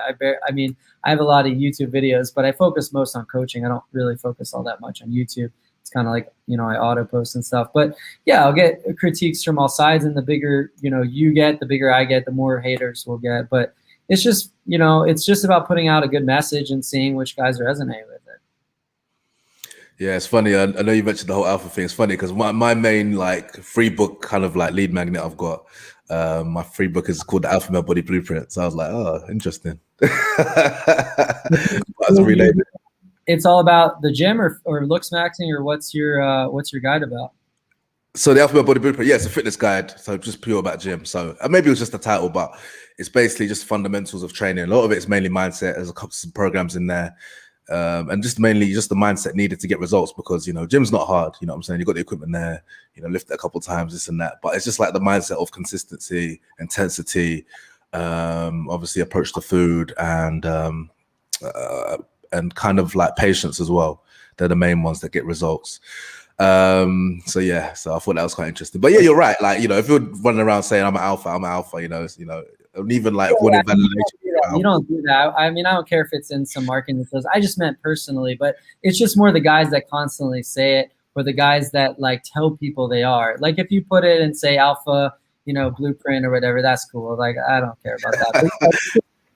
have a lot of YouTube videos, but I focus most on coaching. I don't really focus all that much on YouTube. It's kind of like, I auto post and stuff, but yeah, I'll get critiques from all sides, and the bigger, you get, the bigger I get, the more haters we'll get. But it's just, it's just about putting out a good message and seeing which guys resonate with it. Yeah, it's funny. I know you mentioned the whole alpha thing. It's funny because my main like free book kind of like lead magnet I've got, my free book is called The Alpha Male Body Blueprint. So I was like, oh, interesting. That's related. It's all about the gym or looks maxing, or what's your guide about? So the Alpha Male Body Blueprint, yeah, it's a fitness guide. So just pure about gym. So maybe it was just the title, but it's basically just fundamentals of training. A lot of it's mainly mindset. There's a couple of programs in there. And just mainly just the mindset needed to get results, because gym's not hard. You know what I'm saying? You got the equipment there, lift it a couple of times, this and that. But it's just like the mindset of consistency, intensity, obviously approach to food, and kind of like patience as well. They're the main ones that get results. So yeah, so I thought that was quite interesting. But yeah, you're right. Like if you're running around saying I'm an alpha, and even like wanting validation. You don't do that. I mean, I don't care if it's in some marketing that says, I just meant personally, but it's just more the guys that constantly say it, or the guys that like tell people they are. Like if you put it and say alpha, blueprint or whatever, that's cool. Like I don't care about that.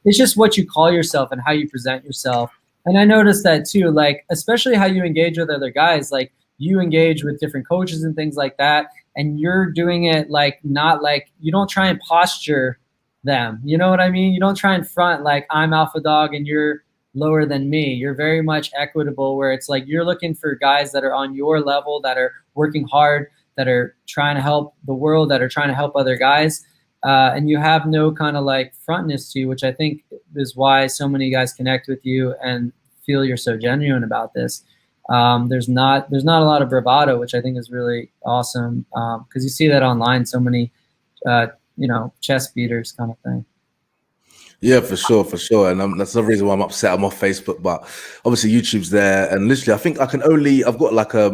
It's just what you call yourself and how you present yourself. And I noticed that too, like especially how you engage with other guys, like you engage with different coaches and things like that, and you're doing it like not like you don't try and posture them. You know what I mean? You don't try and front like I'm alpha dog and you're lower than me. You're very much equitable, where it's like you're looking for guys that are on your level, that are working hard, that are trying to help the world, that are trying to help other guys. And you have no kind of like frontness to you, which I think is why so many guys connect with you and feel you're so genuine about this. There's not a lot of bravado, which I think is really awesome, because you see that online, so many chest beaters kind of thing. Yeah, for sure. And that's the reason why I'm upset. I'm off Facebook, but obviously YouTube's there. And literally, I think I've got like a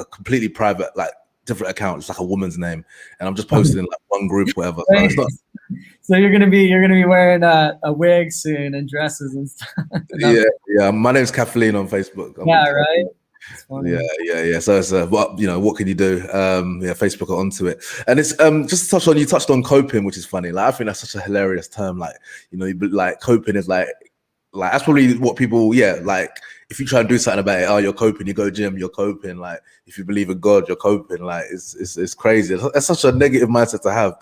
completely private like different account. It's like a woman's name, and I'm just posting in like one group, whatever. So it's not. So you're gonna be wearing a wig soon and dresses and stuff. Yeah. My name's Kathleen on Facebook. Yeah, right. Yeah. So it's what what can you do? Facebook are onto it, and it's just to touch on. You touched on coping, which is funny. Like I think that's such a hilarious term. Like like coping is like that's probably what people like. If you try and do something about it, you're coping. You go gym, you're coping. Like if you believe in God, you're coping. Like it's crazy. It's such a negative mindset to have.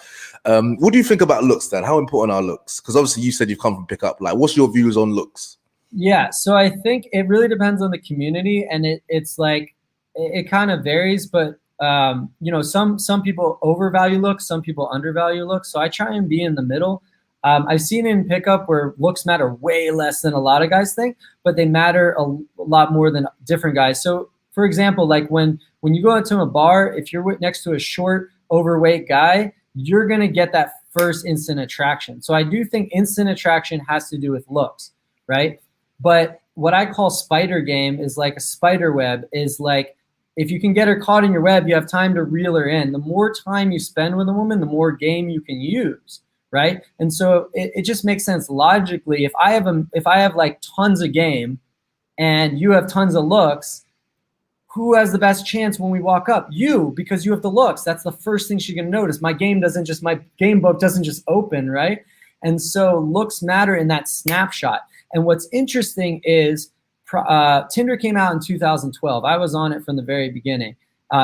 What do you think about looks then? How important are looks? Because obviously you said you've come from pickup. Like, what's your views on looks? Yeah, so I think it really depends on the community, and it's like it kind of varies. But some people overvalue looks, some people undervalue looks. So I try and be in the middle. I've seen in pickup where looks matter way less than a lot of guys think, but they matter a lot more than different guys. So, for example, like when you go into a bar, if you're next to a short, overweight guy, you're going to get that first instant attraction. So I do think instant attraction has to do with looks, right? But what I call spider game is like a spider web is like, if you can get her caught in your web, you have time to reel her in. The more time you spend with a woman, the more game you can use. Right. And so it just makes sense logically. If I have like tons of game and you have tons of looks, who has the best chance when we walk up? You, because you have the looks. That's the first thing she's going to notice. My game book doesn't just open. Right. And so looks matter in that snapshot. And what's interesting is Tinder came out in 2012. I was on it from the very beginning.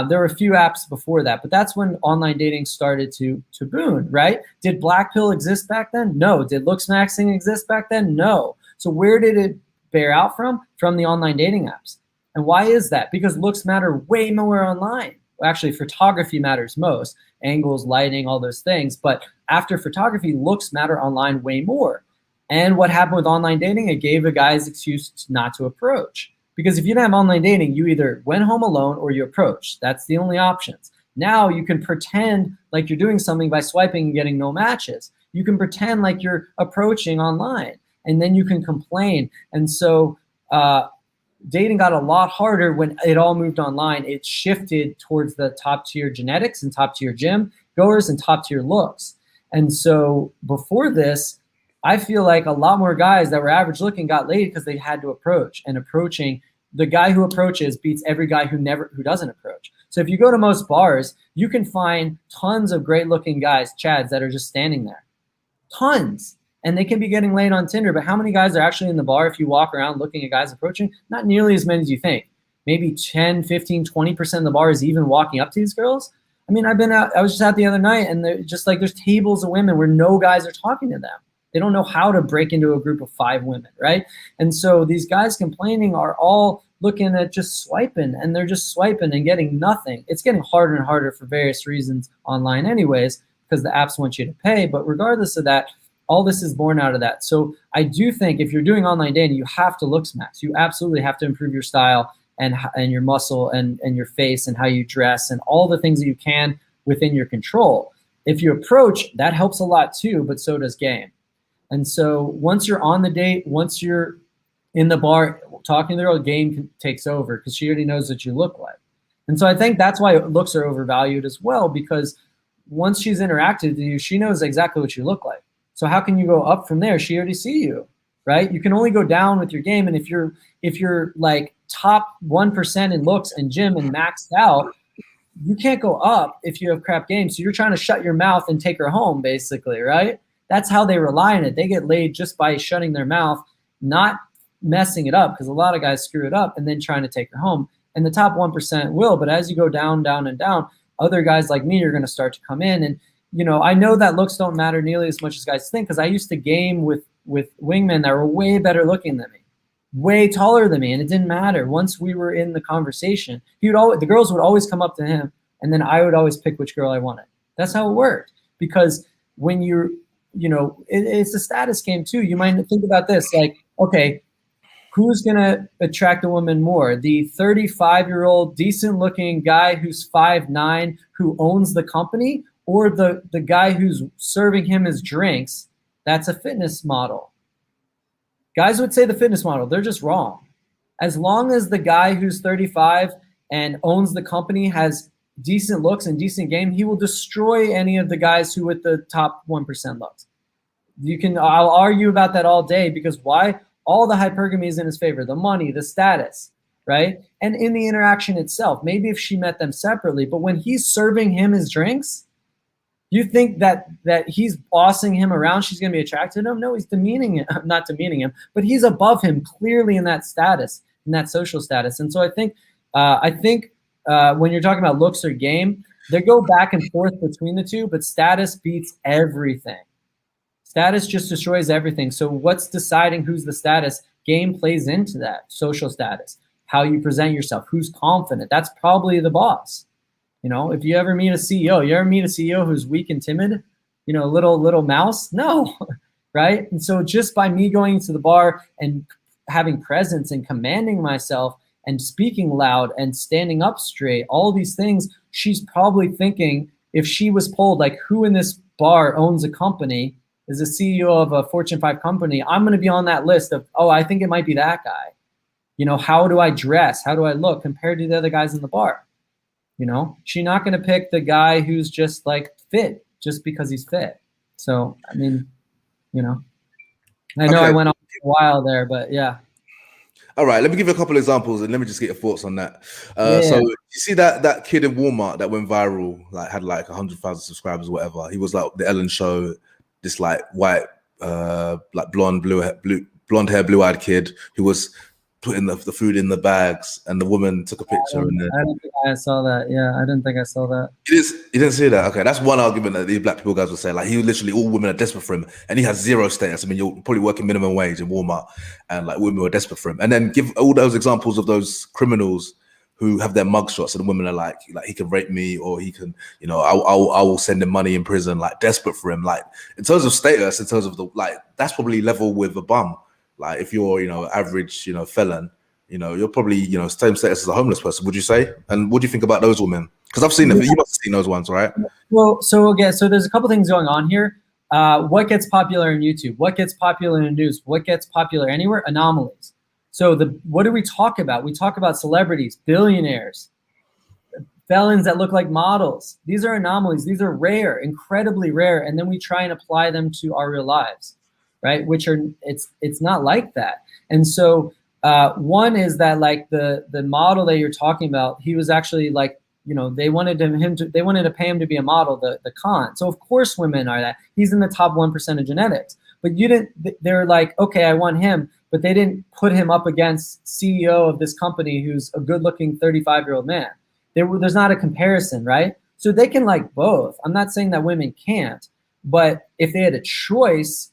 There were a few apps before that, but that's when online dating started to boom, right? Did Black Pill exist back then? No. Did looks maxing exist back then? No. So where did it bear out from? From the online dating apps. And why is that? Because looks matter way more online. Well, actually, photography matters most. Angles, lighting, all those things. But after photography, looks matter online way more. And what happened with online dating? It gave a guy's excuse not to approach. Because if you didn't have online dating, you either went home alone or you approached. That's the only options. Now you can pretend like you're doing something by swiping and getting no matches. You can pretend like you're approaching online, and then you can complain. And so dating got a lot harder when it all moved online. It shifted towards the top tier genetics and top tier gym goers and top tier looks. And so before this, I feel like a lot more guys that were average looking got laid because they had to approach, and approaching, the guy who approaches beats every guy who doesn't approach. So if you go to most bars, you can find tons of great looking guys, Chads, that are just standing there. Tons. And they can be getting laid on Tinder, but how many guys are actually in the bar if you walk around looking at guys approaching? Not nearly as many as you think. Maybe 10, 15, 20% of the bar is even walking up to these girls. I mean, I was just out the other night, and they're just like, there's tables of women where no guys are talking to them. They don't know how to break into a group of 5 women, right? And so these guys complaining are all looking at just swiping, and they're just swiping and getting nothing. It's getting harder and harder for various reasons online anyways, because the apps want you to pay. But regardless of that, all this is born out of that. So I do think if you're doing online dating, you have to looks max. You absolutely have to improve your style and your muscle and your face and how you dress and all the things that you can within your control. If you approach, that helps a lot too, but so does game. And so once you're on the date, once you're in the bar talking to the girl, game takes over because she already knows what you look like. And so I think that's why looks are overvalued as well, because once she's interacted with you, she knows exactly what you look like. So how can you go up from there? She already see you, right? You can only go down with your game. And if you're like top 1% in looks and gym and maxed out, you can't go up if you have crap game. So you're trying to shut your mouth and take her home, basically, right? That's how they rely on it. They get laid just by shutting their mouth, not messing it up, because a lot of guys screw it up and then trying to take her home. And the top 1% will, but as you go down, down, and down, other guys like me are going to start to come in. And, I know that looks don't matter nearly as much as guys think, because I used to game with wingmen that were way better looking than me, way taller than me, and it didn't matter. Once we were in the conversation, the girls would always come up to him, and then I would always pick which girl I wanted. That's how it worked, because when you're it's a status game too. You might think about this, like, okay, who's going to attract a woman more? The 35-year-old decent looking guy who's 5'9", who owns the company, or the guy who's serving him his drinks? That's a fitness model. Guys would say the fitness model. They're just wrong. As long as the guy who's 35 and owns the company has decent looks and decent game, he will destroy any of the guys who with the top 1% looks. I'll argue about that all day, because why? All the hypergamy is in his favor, the money, the status, right? And in the interaction itself, maybe if she met them separately, but when he's serving him his drinks, you think that he's bossing him around, she's going to be attracted to him? No, he's demeaning him, not demeaning him, but he's above him clearly in that status, in that social status. And so I think when you're talking about looks or game, they go back and forth between the two, but status beats everything. Status just destroys everything. So what's deciding who's the status? Game plays into that. Social status, how you present yourself, who's confident. That's probably the boss. You know, if you ever meet a CEO, who's weak and timid, you know, little mouse? No, right? And so just by me going to the bar and having presence and commanding myself and speaking loud and standing up straight, all these things, she's probably thinking, if she was polled, like, who in this bar owns a company, is a CEO of a Fortune 5 company, I'm going to be on that list of, oh, I think it might be that guy. You know, how do I dress? How do I look compared to the other guys in the bar? You know, she's not going to pick the guy who's just like fit just because he's fit. So, I mean, you know, I know I went on a while there, but yeah. All right, let me give you a couple of examples and let me just get your thoughts on that. So you see that kid in Walmart that went viral, like had like 100,000 subscribers or whatever. He was like the Ellen Show, this like white, like blonde hair, blue-eyed kid who was putting the food in the bags, and the woman took a picture. I don't think I saw that. Yeah, I didn't think I saw that. You didn't see that? Okay, that's one argument that these black people guys will say. Like, he literally, all women are desperate for him, and he has zero status. I mean, you're probably working minimum wage in Walmart, and like women were desperate for him. And then give all those examples of those criminals who have their mugshots, and the women are like he can rape me, or he can, you know, I will send him money in prison, like desperate for him. Like, in terms of status, in terms of the, like, that's probably level with a bum. Like, if you're, you know, average, you know, felon, you know, you're probably, you know, same status as a homeless person, would you say? And what do you think about those women? Because I've seen them. You must have seen those ones, right? Well, so there's a couple things going on here. What gets popular in YouTube? What gets popular in news? What gets popular anywhere? Anomalies. So what do we talk about? We talk about celebrities, billionaires, felons that look like models. These are anomalies. These are rare, incredibly rare. And then we try and apply them to our real lives, right? Which are, it's not like that. And so one is that, like, the model that you're talking about, he was actually like, you know, they wanted to pay him to be a model, the con. So of course women are that. He's in the top 1% of genetics. But they're like, okay, I want him, but they didn't put him up against CEO of this company who's a good-looking 35-year-old man. There's not a comparison, right? So they can like both. I'm not saying that women can't, but if they had a choice,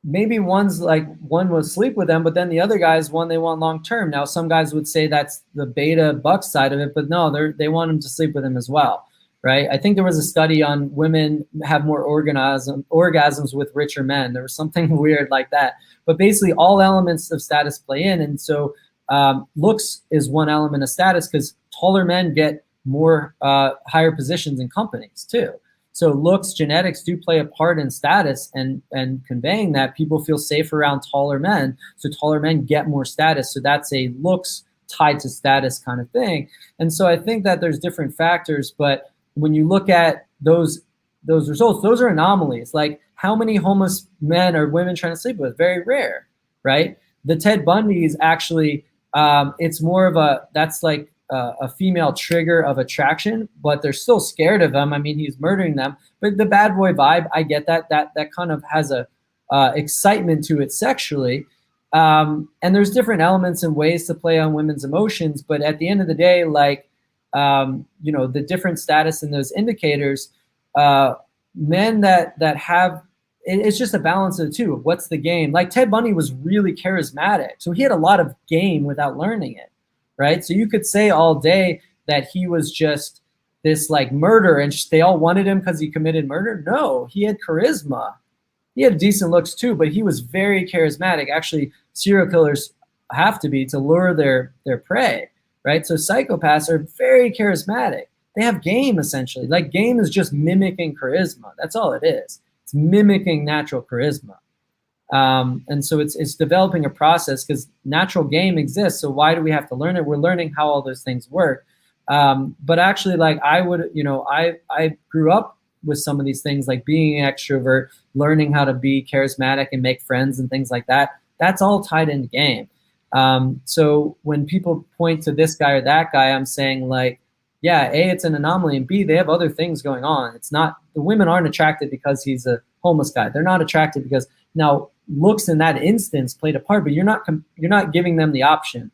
maybe one would sleep with them, but then the other guys, one they want long-term. Now, some guys would say that's the beta buck side of it, but no, they want him to sleep with him as well, right? I think there was a study on women have more orgasms with richer men. There was something weird like that. But basically, all elements of status play in. And so looks is one element of status, because taller men get more higher positions in companies too. So looks, genetics do play a part in status, and conveying that people feel safe around taller men. So taller men get more status. So that's a looks tied to status kind of thing. And so I think that there's different factors, but when you look at those results, those are anomalies. Like, how many homeless men or women trying to sleep with? Very rare, right? The Ted Bundys actually, it's more of that's like a female trigger of attraction, but they're still scared of him. I mean, he's murdering them, but the bad boy vibe, I get that kind of has a excitement to it sexually. And there's different elements and ways to play on women's emotions, but at the end of the day, like, you know, the different status in those indicators, men that have, it's just a balance of the two. What's the game? Like, Ted Bundy was really charismatic, so he had a lot of game without learning it, right? So you could say all day that he was just this like murderer and they all wanted him because he committed murder. No, he had charisma. He had decent looks too, but he was very charismatic. Actually, serial killers have to be to lure their prey, right? So psychopaths are very charismatic. They have game, essentially. Like, game is just mimicking charisma. That's all it is. It's mimicking natural charisma. And so it's developing a process, because natural game exists. So why do we have to learn it? We're learning how all those things work. But actually, like I would, I grew up with some of these things, like being an extrovert, learning how to be charismatic and make friends and things like that. That's all tied into game. So when people point to this guy or that guy, I'm saying like, yeah, A, it's an anomaly, and B, they have other things going on. It's not, the women aren't attracted because he's a homeless guy. They're not attracted because, now looks in that instance played a part, but you're not giving them the option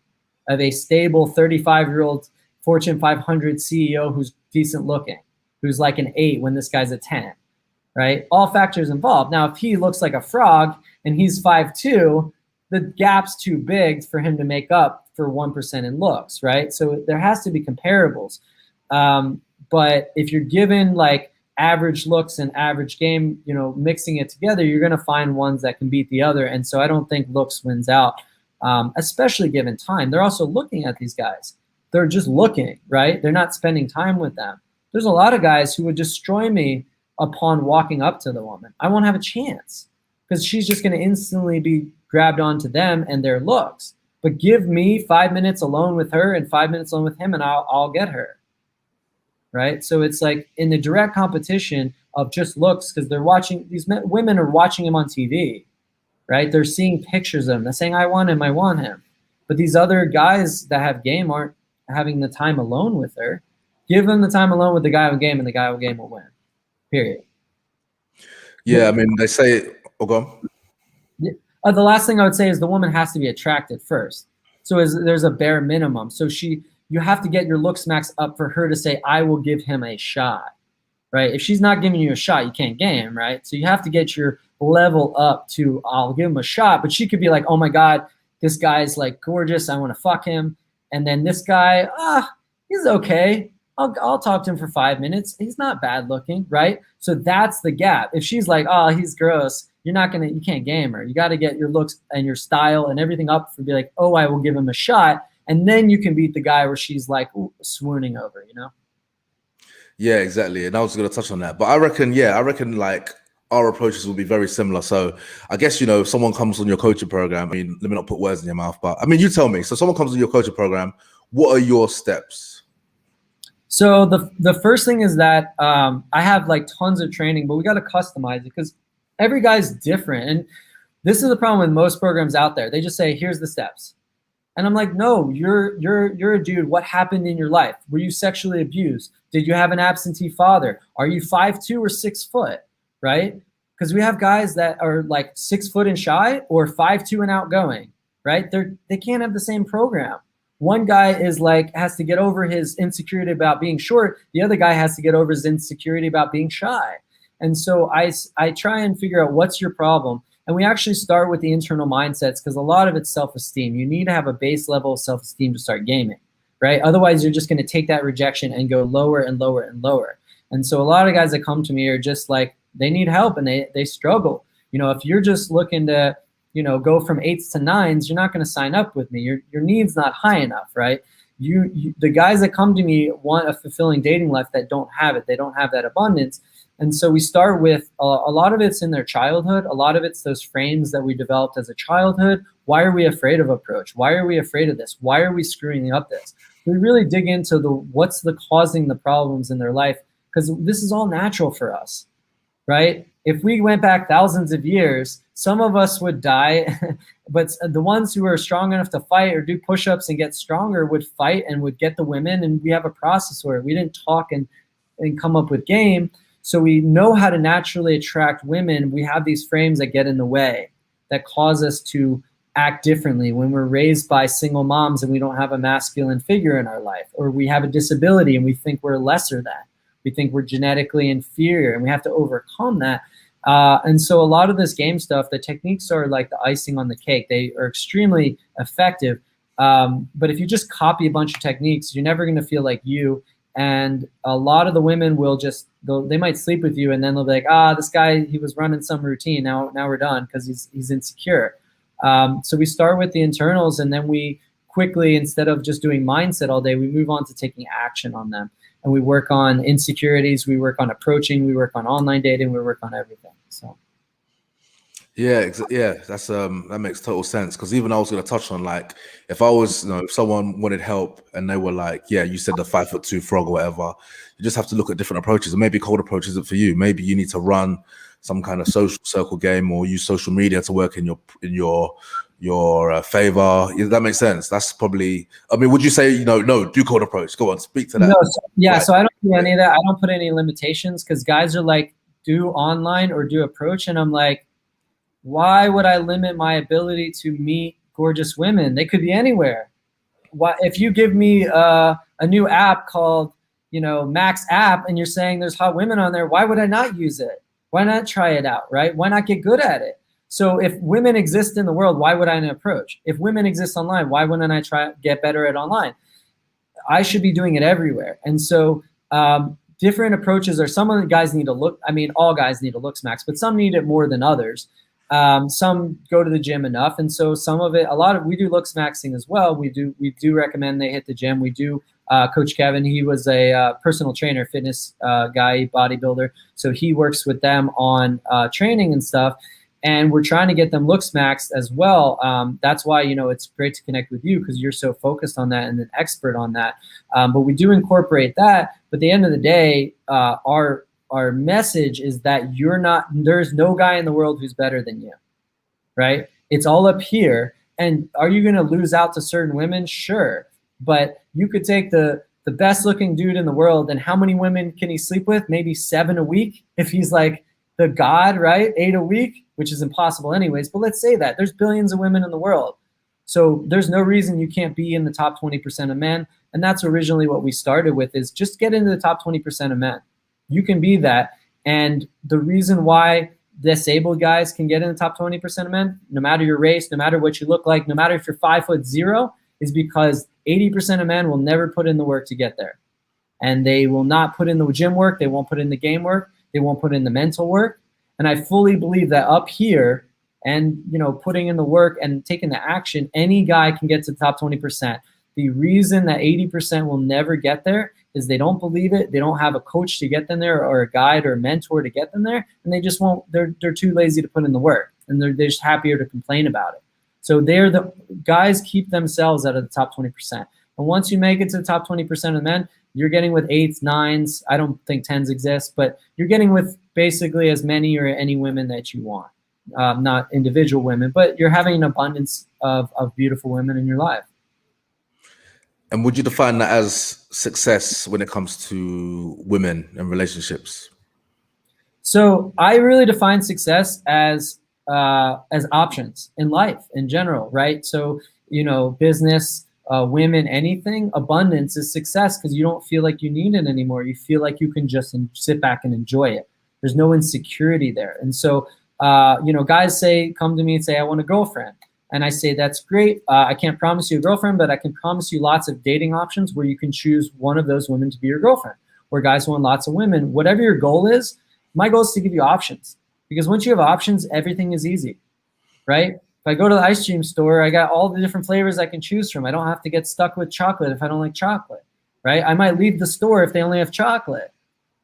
of a stable 35-year-old Fortune 500 CEO who's decent looking, who's like an 8 when this guy's a 10, right? All factors involved. Now, if he looks like a frog and he's 5'2", the gap's too big for him to make up for 1% in looks, right? So there has to be comparables. But if you're given like average looks and average game, mixing it together, you're going to find ones that can beat the other. And so I don't think looks wins out, especially given time. They're also looking at these guys. They're just looking, right? They're not spending time with them. There's a lot of guys who would destroy me upon walking up to the woman. I won't have a chance because she's just going to instantly be grabbed onto them and their looks. But give me 5 minutes alone with her and 5 minutes alone with him, and I'll get her. Right? So it's like in the direct competition of just looks, because they're watching, women are watching him on TV, right? They're seeing pictures of him. They're saying, I want him, I want him. But these other guys that have game aren't having the time alone with her. Give them the time alone with the guy with game, and the guy with game will win. Period. Yeah, I mean, they say, go on. Yeah. The last thing I would say is the woman has to be attracted first. So there's a bare minimum. So you have to get your looks max up for her to say, I will give him a shot, right? If she's not giving you a shot, you can't game, right? So you have to get your level up to, I'll give him a shot. But she could be like, oh my God, this guy's like gorgeous, I want to fuck him. And then this guy, he's okay. I'll talk to him for 5 minutes. He's not bad looking, right? So that's the gap. If she's like, oh, he's gross, you can't game her. You got to get your looks and your style and everything up for be like, oh, I will give him a shot. And then you can beat the guy where she's like swooning over, Yeah, exactly. And I was going to touch on that. But I reckon like our approaches will be very similar. So I guess, if someone comes on your coaching program, I mean, let me not put words in your mouth, but I mean, you tell me. So someone comes on your coaching program, what are your steps? So the first thing is that I have like tons of training, but we got to customize it because every guy's different. And this is the problem with most programs out there. They just say, here's the steps. And I'm like, no, you're a dude. What happened in your life? Were you sexually abused? Did you have an absentee father? Are you 5'2" or 6 foot? Right? Because we have guys that are like 6 foot and shy or 5'2" and outgoing. Right? They can't have the same program. One guy is like has to get over his insecurity about being short. The other guy has to get over his insecurity about being shy. And so I try and figure out what's your problem. And we actually start with the internal mindsets because a lot of it's self-esteem. You need to have a base level of self-esteem to start gaming, right? Otherwise, you're just going to take that rejection and go lower and lower and lower. And so a lot of guys that come to me are just like, they need help and they struggle. If you're just looking to, go from 8s to 9s, you're not going to sign up with me. Your need's not high enough, right? The guys that come to me want a fulfilling dating life that don't have it. They don't have that abundance. And so we start with a lot of it's in their childhood. A lot of it's those frames that we developed as a childhood. Why are we afraid of approach? Why are we afraid of this? Why are we screwing up this? We really dig into what's causing the problems in their life because this is all natural for us, right? If we went back thousands of years, some of us would die, but the ones who are strong enough to fight or do push-ups and get stronger would fight and would get the women. And we have a process where we didn't talk and come up with game. So we know how to naturally attract women. We have these frames that get in the way that cause us to act differently when we're raised by single moms and we don't have a masculine figure in our life, or we have a disability and we think we're lesser than. We think we're genetically inferior and we have to overcome that. And so a lot of this game stuff, the techniques are like the icing on the cake. They are extremely effective. But if you just copy a bunch of techniques, you're never going to feel like you. And a lot of the women will they might sleep with you and then they'll be like, this guy, he was running some routine. Now we're done because he's insecure. So we start with the internals and then we quickly, instead of just doing mindset all day, we move on to taking action on them. And we work on insecurities, we work on approaching, we work on online dating, we work on everything. So, Yeah, that's that makes total sense. Because even I was going to touch on, like, if I was, if someone wanted help and they were like, yeah, you said the 5'2" frog or whatever, you just have to look at different approaches. And maybe cold approach isn't for you. Maybe you need to run some kind of social circle game or use social media to work in your favor. Yeah, that makes sense. That's probably. I mean, would you say, no, do cold approach? Go on, speak to that. No, yeah. Right. So I don't do any of that. I don't put any limitations because guys are like, do online or do approach, and I'm like, why would I limit my ability to meet gorgeous women? They could be anywhere. Why, if you give me a new app called, Maxx app, and you're saying there's hot women on there, why would I not use it? Why not try it out, right? Why not get good at it? So if women exist in the world, why would I not approach? If women exist online, why wouldn't I try get better at online? I should be doing it everywhere. And so different approaches are, some of the guys need to look, I mean, all guys need a looks max, but some need it more than others. Some go to the gym enough, and so some of it, we do looks maxing as well. We do recommend they hit the gym. We do. Coach Kevin, he was a personal trainer, fitness guy, bodybuilder, so he works with them on training and stuff. And we're trying to get them looks maxed as well. That's why it's great to connect with you, because you're so focused on that and an expert on that. But we do incorporate that. But at the end of the day, our message is that there's no guy in the world who's better than you, right? It's all up here. And are you going to lose out to certain women? Sure. But you could take the best looking dude in the world, and how many women can he sleep with? Maybe 7 a week if he's like the god, right? 8 a week, which is impossible anyways. But let's say that there's billions of women in the world. So there's no reason you can't be in the top 20% of men. And that's originally what we started with, is just get into the top 20% of men. You can be that. And the reason why disabled guys can get in the top 20% of men, no matter your race, no matter what you look like, no matter if you're 5'0", is because 80% of men will never put in the work to get there. And they will not put in the gym work. They won't put in the game work. They won't put in the mental work. And I fully believe that up here and, putting in the work and taking the action, any guy can get to the top 20%. The reason that 80% will never get there is they don't believe it. They don't have a coach to get them there, or a guide or a mentor to get them there. And they just won't, they're too lazy to put in the work, and they're just happier to complain about it. So the guys keep themselves out of the top 20%. And once you make it to the top 20% of men, you're getting with 8s, 9s. I don't think 10s exist, but you're getting with basically as many or any women that you want. Not individual women, but you're having an abundance of beautiful women in your life. And would you define that as success when it comes to women and relationships? So I really define success as options in life in general, right? So, business, women, anything, abundance is success, because you don't feel like you need it anymore. You feel like you can just sit back and enjoy it. There's no insecurity there. And so, guys come to me and say, I want a girlfriend. And I say, that's great. I can't promise you a girlfriend, but I can promise you lots of dating options where you can choose one of those women to be your girlfriend. Or guys want lots of women. Whatever your goal is, my goal is to give you options. Because once you have options, everything is easy, right? If I go to the ice cream store, I got all the different flavors I can choose from. I don't have to get stuck with chocolate if I don't like chocolate, right? I might leave the store if they only have chocolate.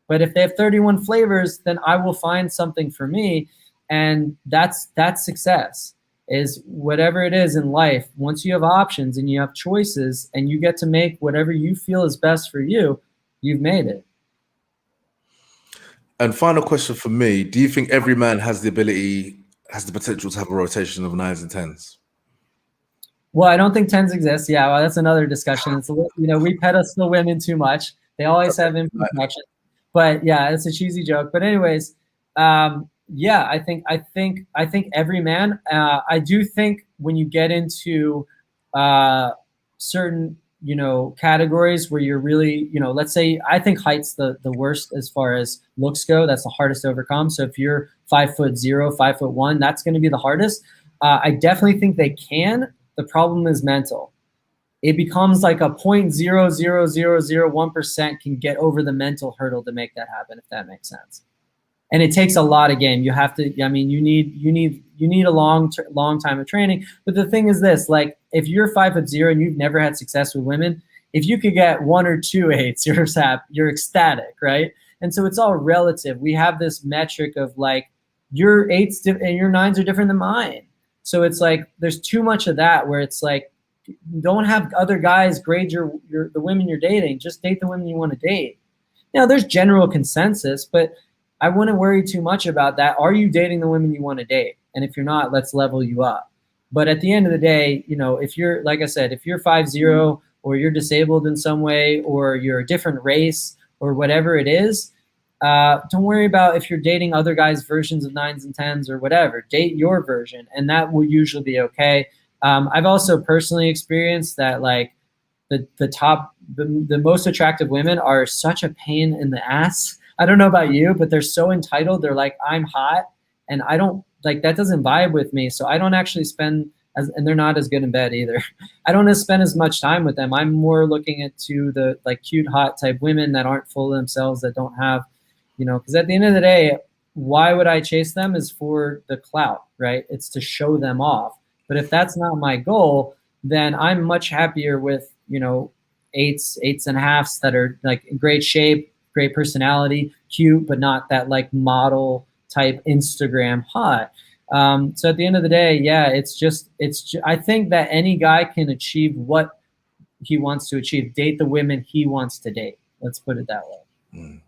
But if they have 31 flavors, then I will find something for me. And that's success. Is whatever it is in life, once you have options and you have choices and you get to make whatever you feel is best for you, you've made it. And final question for me, do you think every man has the potential to have a rotation of 9s and 10s? Well, I don't think 10s exist. Yeah, well, that's another discussion. It's we pedestal women too much. They always have imperfections. But yeah, it's a cheesy joke. But anyways, yeah, I think every man. I do think when you get into certain categories where you're really let's say I think height's the worst as far as looks go. That's the hardest to overcome. So if you're 5'0", 5'1", that's going to be the hardest. I definitely think they can. The problem is mental. It becomes like a 0.00001% can get over the mental hurdle to make that happen, if that makes sense. And it takes a lot of game. You have to. I mean, you need a long time of training. But the thing is this: like, if you're 5'0" and you've never had success with women, if you could get 1 or 2 8s, you're ecstatic, right? And so it's all relative. We have this metric of like your 8s and your 9s are different than mine. So it's like there's too much of that where it's like, don't have other guys grade the women you're dating. Just date the women you want to date. Now, there's general consensus, but I wouldn't worry too much about that. Are you dating the women you want to date? And if you're not, let's level you up. But at the end of the day, you know, if you're, like I said, if you're 5'0", or you're disabled in some way, or you're a different race, or whatever it is, don't worry about if you're dating other guys' versions of 9s and 10s or whatever. Date your version, and that will usually be okay. I've also personally experienced that, like, the most attractive women are such a pain in the ass. I don't know about you, but they're so entitled. They're like, I'm hot, and I don't like that. Doesn't vibe with me, so I don't actually spend and they're not as good in bed either. I don't spend as much time with them. I'm more looking into the like cute, hot type women that aren't full of themselves, that don't have, you know, because at the end of the day, why would I chase them? Is for the clout, right? It's to show them off. But if that's not my goal, then I'm much happier with, you know, 8s and a halves that are like in great shape, great personality, cute, but not that like model type Instagram hot. So at the end of the day, yeah, I think that any guy can achieve what he wants to achieve, date the women he wants to date. Let's put it that way. Mm.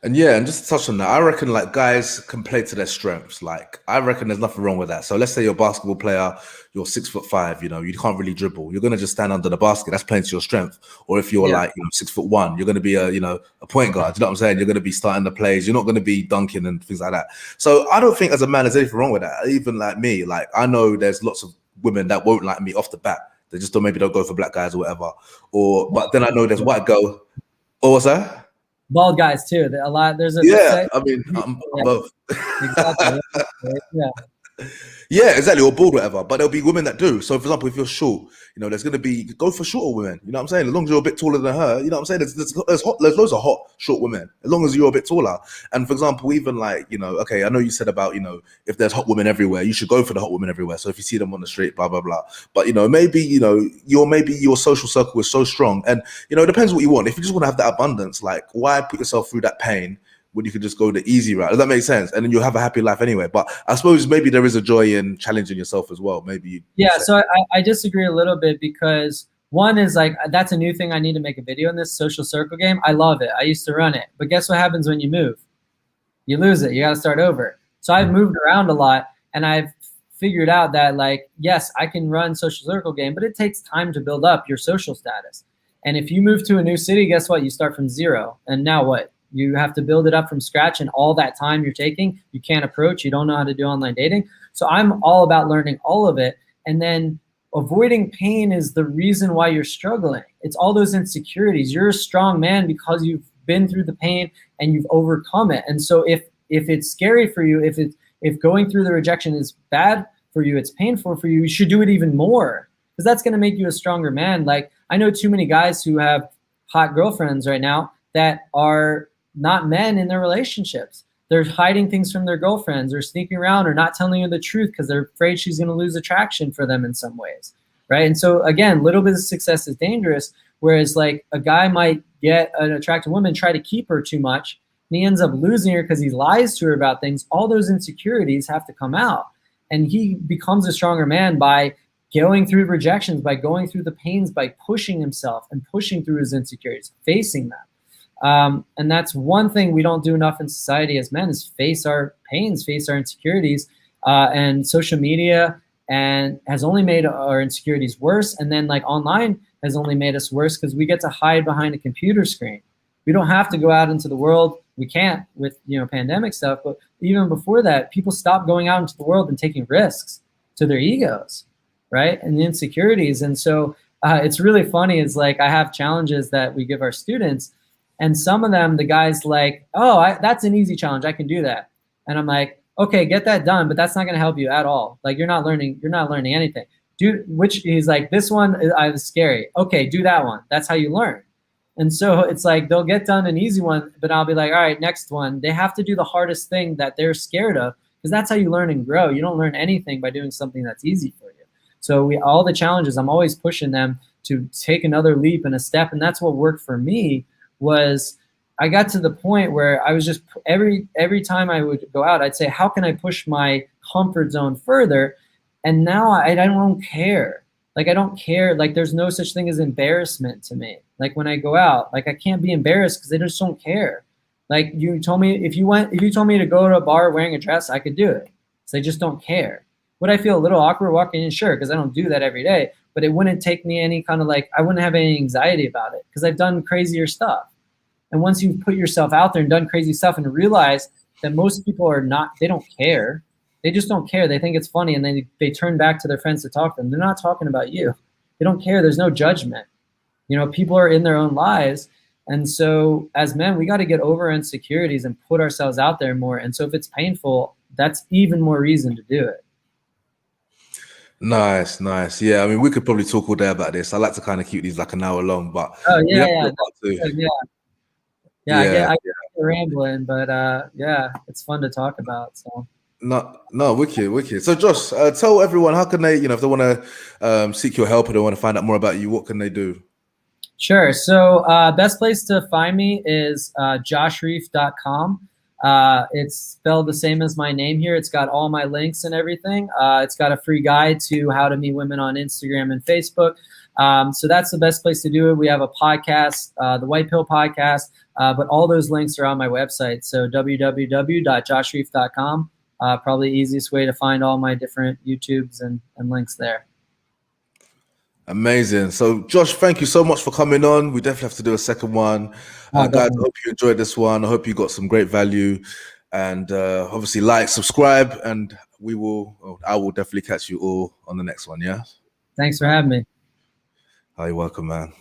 And yeah, and just to touch on that, I reckon like guys can play to their strengths. Like I reckon there's nothing wrong with that. So let's say you're a basketball player, you're 6'5", you know, you can't really dribble. You're gonna just stand under the basket. That's playing to your strength. Or if you're like, you know, 6'1", you're gonna be a point guard. You know what I'm saying? You're gonna be starting the plays. You're not gonna be dunking and things like that. So I don't think as a man there's anything wrong with that. Even like me, like I know there's lots of women that won't like me off the bat. They just maybe don't go for black guys or whatever. But then I know there's white girl. Or what's that? Bald guys too. A lot. There's a I mean, I'm both. Exactly. Yeah. Yeah, exactly, or bald, whatever. But there'll be women that do. So, for example, if you're short, you know, there's going to be go for shorter women. You know what I'm saying? As long as you're a bit taller than her, you know what I'm saying? There's loads of hot short women. As long as you're a bit taller. And for example, even like, you know, okay, I know you said about, you know, if there's hot women everywhere, you should go for the hot women everywhere. So if you see them on the street, blah blah blah. But you know, maybe your social circle is so strong, and you know, it depends what you want. If you just want to have that abundance, like why put yourself through that pain when you could just go the easy route? Does that make sense? And then you'll have a happy life anyway. But I suppose maybe there is a joy in challenging yourself as well. Maybe. So I disagree a little bit, because one is like, that's a new thing. I need to make a video in this social circle game. I love it. I used to run it. But guess what happens when you move? You lose it. You got to start over. So I've moved around a lot, and I've figured out that, like, yes, I can run social circle game, but it takes time to build up your social status. And if you move to a new city, guess what? You start from zero. And now what? You have to build it up from scratch, and all that time you're taking, you can't approach, you don't know how to do online dating. So I'm all about learning all of it. And then avoiding pain is the reason why you're struggling. It's all those insecurities. You're a strong man because you've been through the pain and you've overcome it. And so if it's scary for you, if going through the rejection is bad for you, it's painful for you, you should do it even more, because that's going to make you a stronger man. Like, I know too many guys who have hot girlfriends right now that are not men in their relationships. They're hiding things from their girlfriends, or sneaking around, or not telling her the truth because they're afraid she's going to lose attraction for them in some ways, right? And so again, little bit of success is dangerous. Whereas like a guy might get an attractive woman, try to keep her too much, and he ends up losing her because he lies to her about things. All those insecurities have to come out, and he becomes a stronger man by going through rejections, by going through the pains, by pushing himself and pushing through his insecurities, facing them. And that's one thing we don't do enough in society as men, is face our pains, face our insecurities. And social media has only made our insecurities worse. And then like online has only made us worse, because we get to hide behind a computer screen. We don't have to go out into the world. We can't with, you know, pandemic stuff. But even before that, people stopped going out into the world and taking risks to their egos, right? And the insecurities. And so it's really funny. It's like, I have challenges that we give our students, and some of them, the guy's like, oh, that's an easy challenge, I can do that. And I'm like, okay, get that done, but that's not going to help you at all. Like, you're not learning anything. He's like, this one is scary. Okay, do that one. That's how you learn. And so it's like, they'll get done an easy one, but I'll be like, all right, next one. They have to do the hardest thing that they're scared of, because that's how you learn and grow. You don't learn anything by doing something that's easy for you. So all the challenges, I'm always pushing them to take another leap and a step. And that's what worked for me, was I got to the point where I was just every time I would go out, I'd say, how can I push my comfort zone further? And now I don't care. Like, I don't care. Like, there's no such thing as embarrassment to me. Like, when I go out, like, I can't be embarrassed because I just don't care. Like, you told me, if you told me to go to a bar wearing a dress, I could do it. So I just don't care. Would I feel a little awkward walking in? Sure, because I don't do that every day. But it wouldn't take me any kind of like, I wouldn't have any anxiety about it because I've done crazier stuff. And once you've put yourself out there and done crazy stuff and realize that most people are not, they don't care. They just don't care. They think it's funny, and then they turn back to their friends to talk to them. They're not talking about you. They don't care. There's no judgment. You know, people are in their own lives. And so as men, we got to get over insecurities and put ourselves out there more. And so if it's painful, that's even more reason to do it. Nice. Yeah, I mean, we could probably talk all day about this. I like to kind of keep these like an hour long, but yeah. I get rambling, but yeah, it's fun to talk about. So no, wicked. So Josh, tell everyone, how can they, if they want to seek your help or they want to find out more about you, what can they do? Sure. So best place to find me is joshreif.com. It's spelled the same as my name here. It's got all my links and everything. It's got a free guide to how to meet women on Instagram and Facebook. So that's the best place to do it. We have a podcast, the White Pill Podcast, but all those links are on my website. So www.joshreif.com. Probably the easiest way to find all my different YouTubes and links there. Amazing. So Josh, thank you so much for coming on. We definitely have to do a second one. Guys, I hope you enjoyed this one. I hope you got some great value, and obviously like, subscribe, and I will definitely catch you all on the next one. Yeah. Thanks for having me. Oh, you're welcome, man.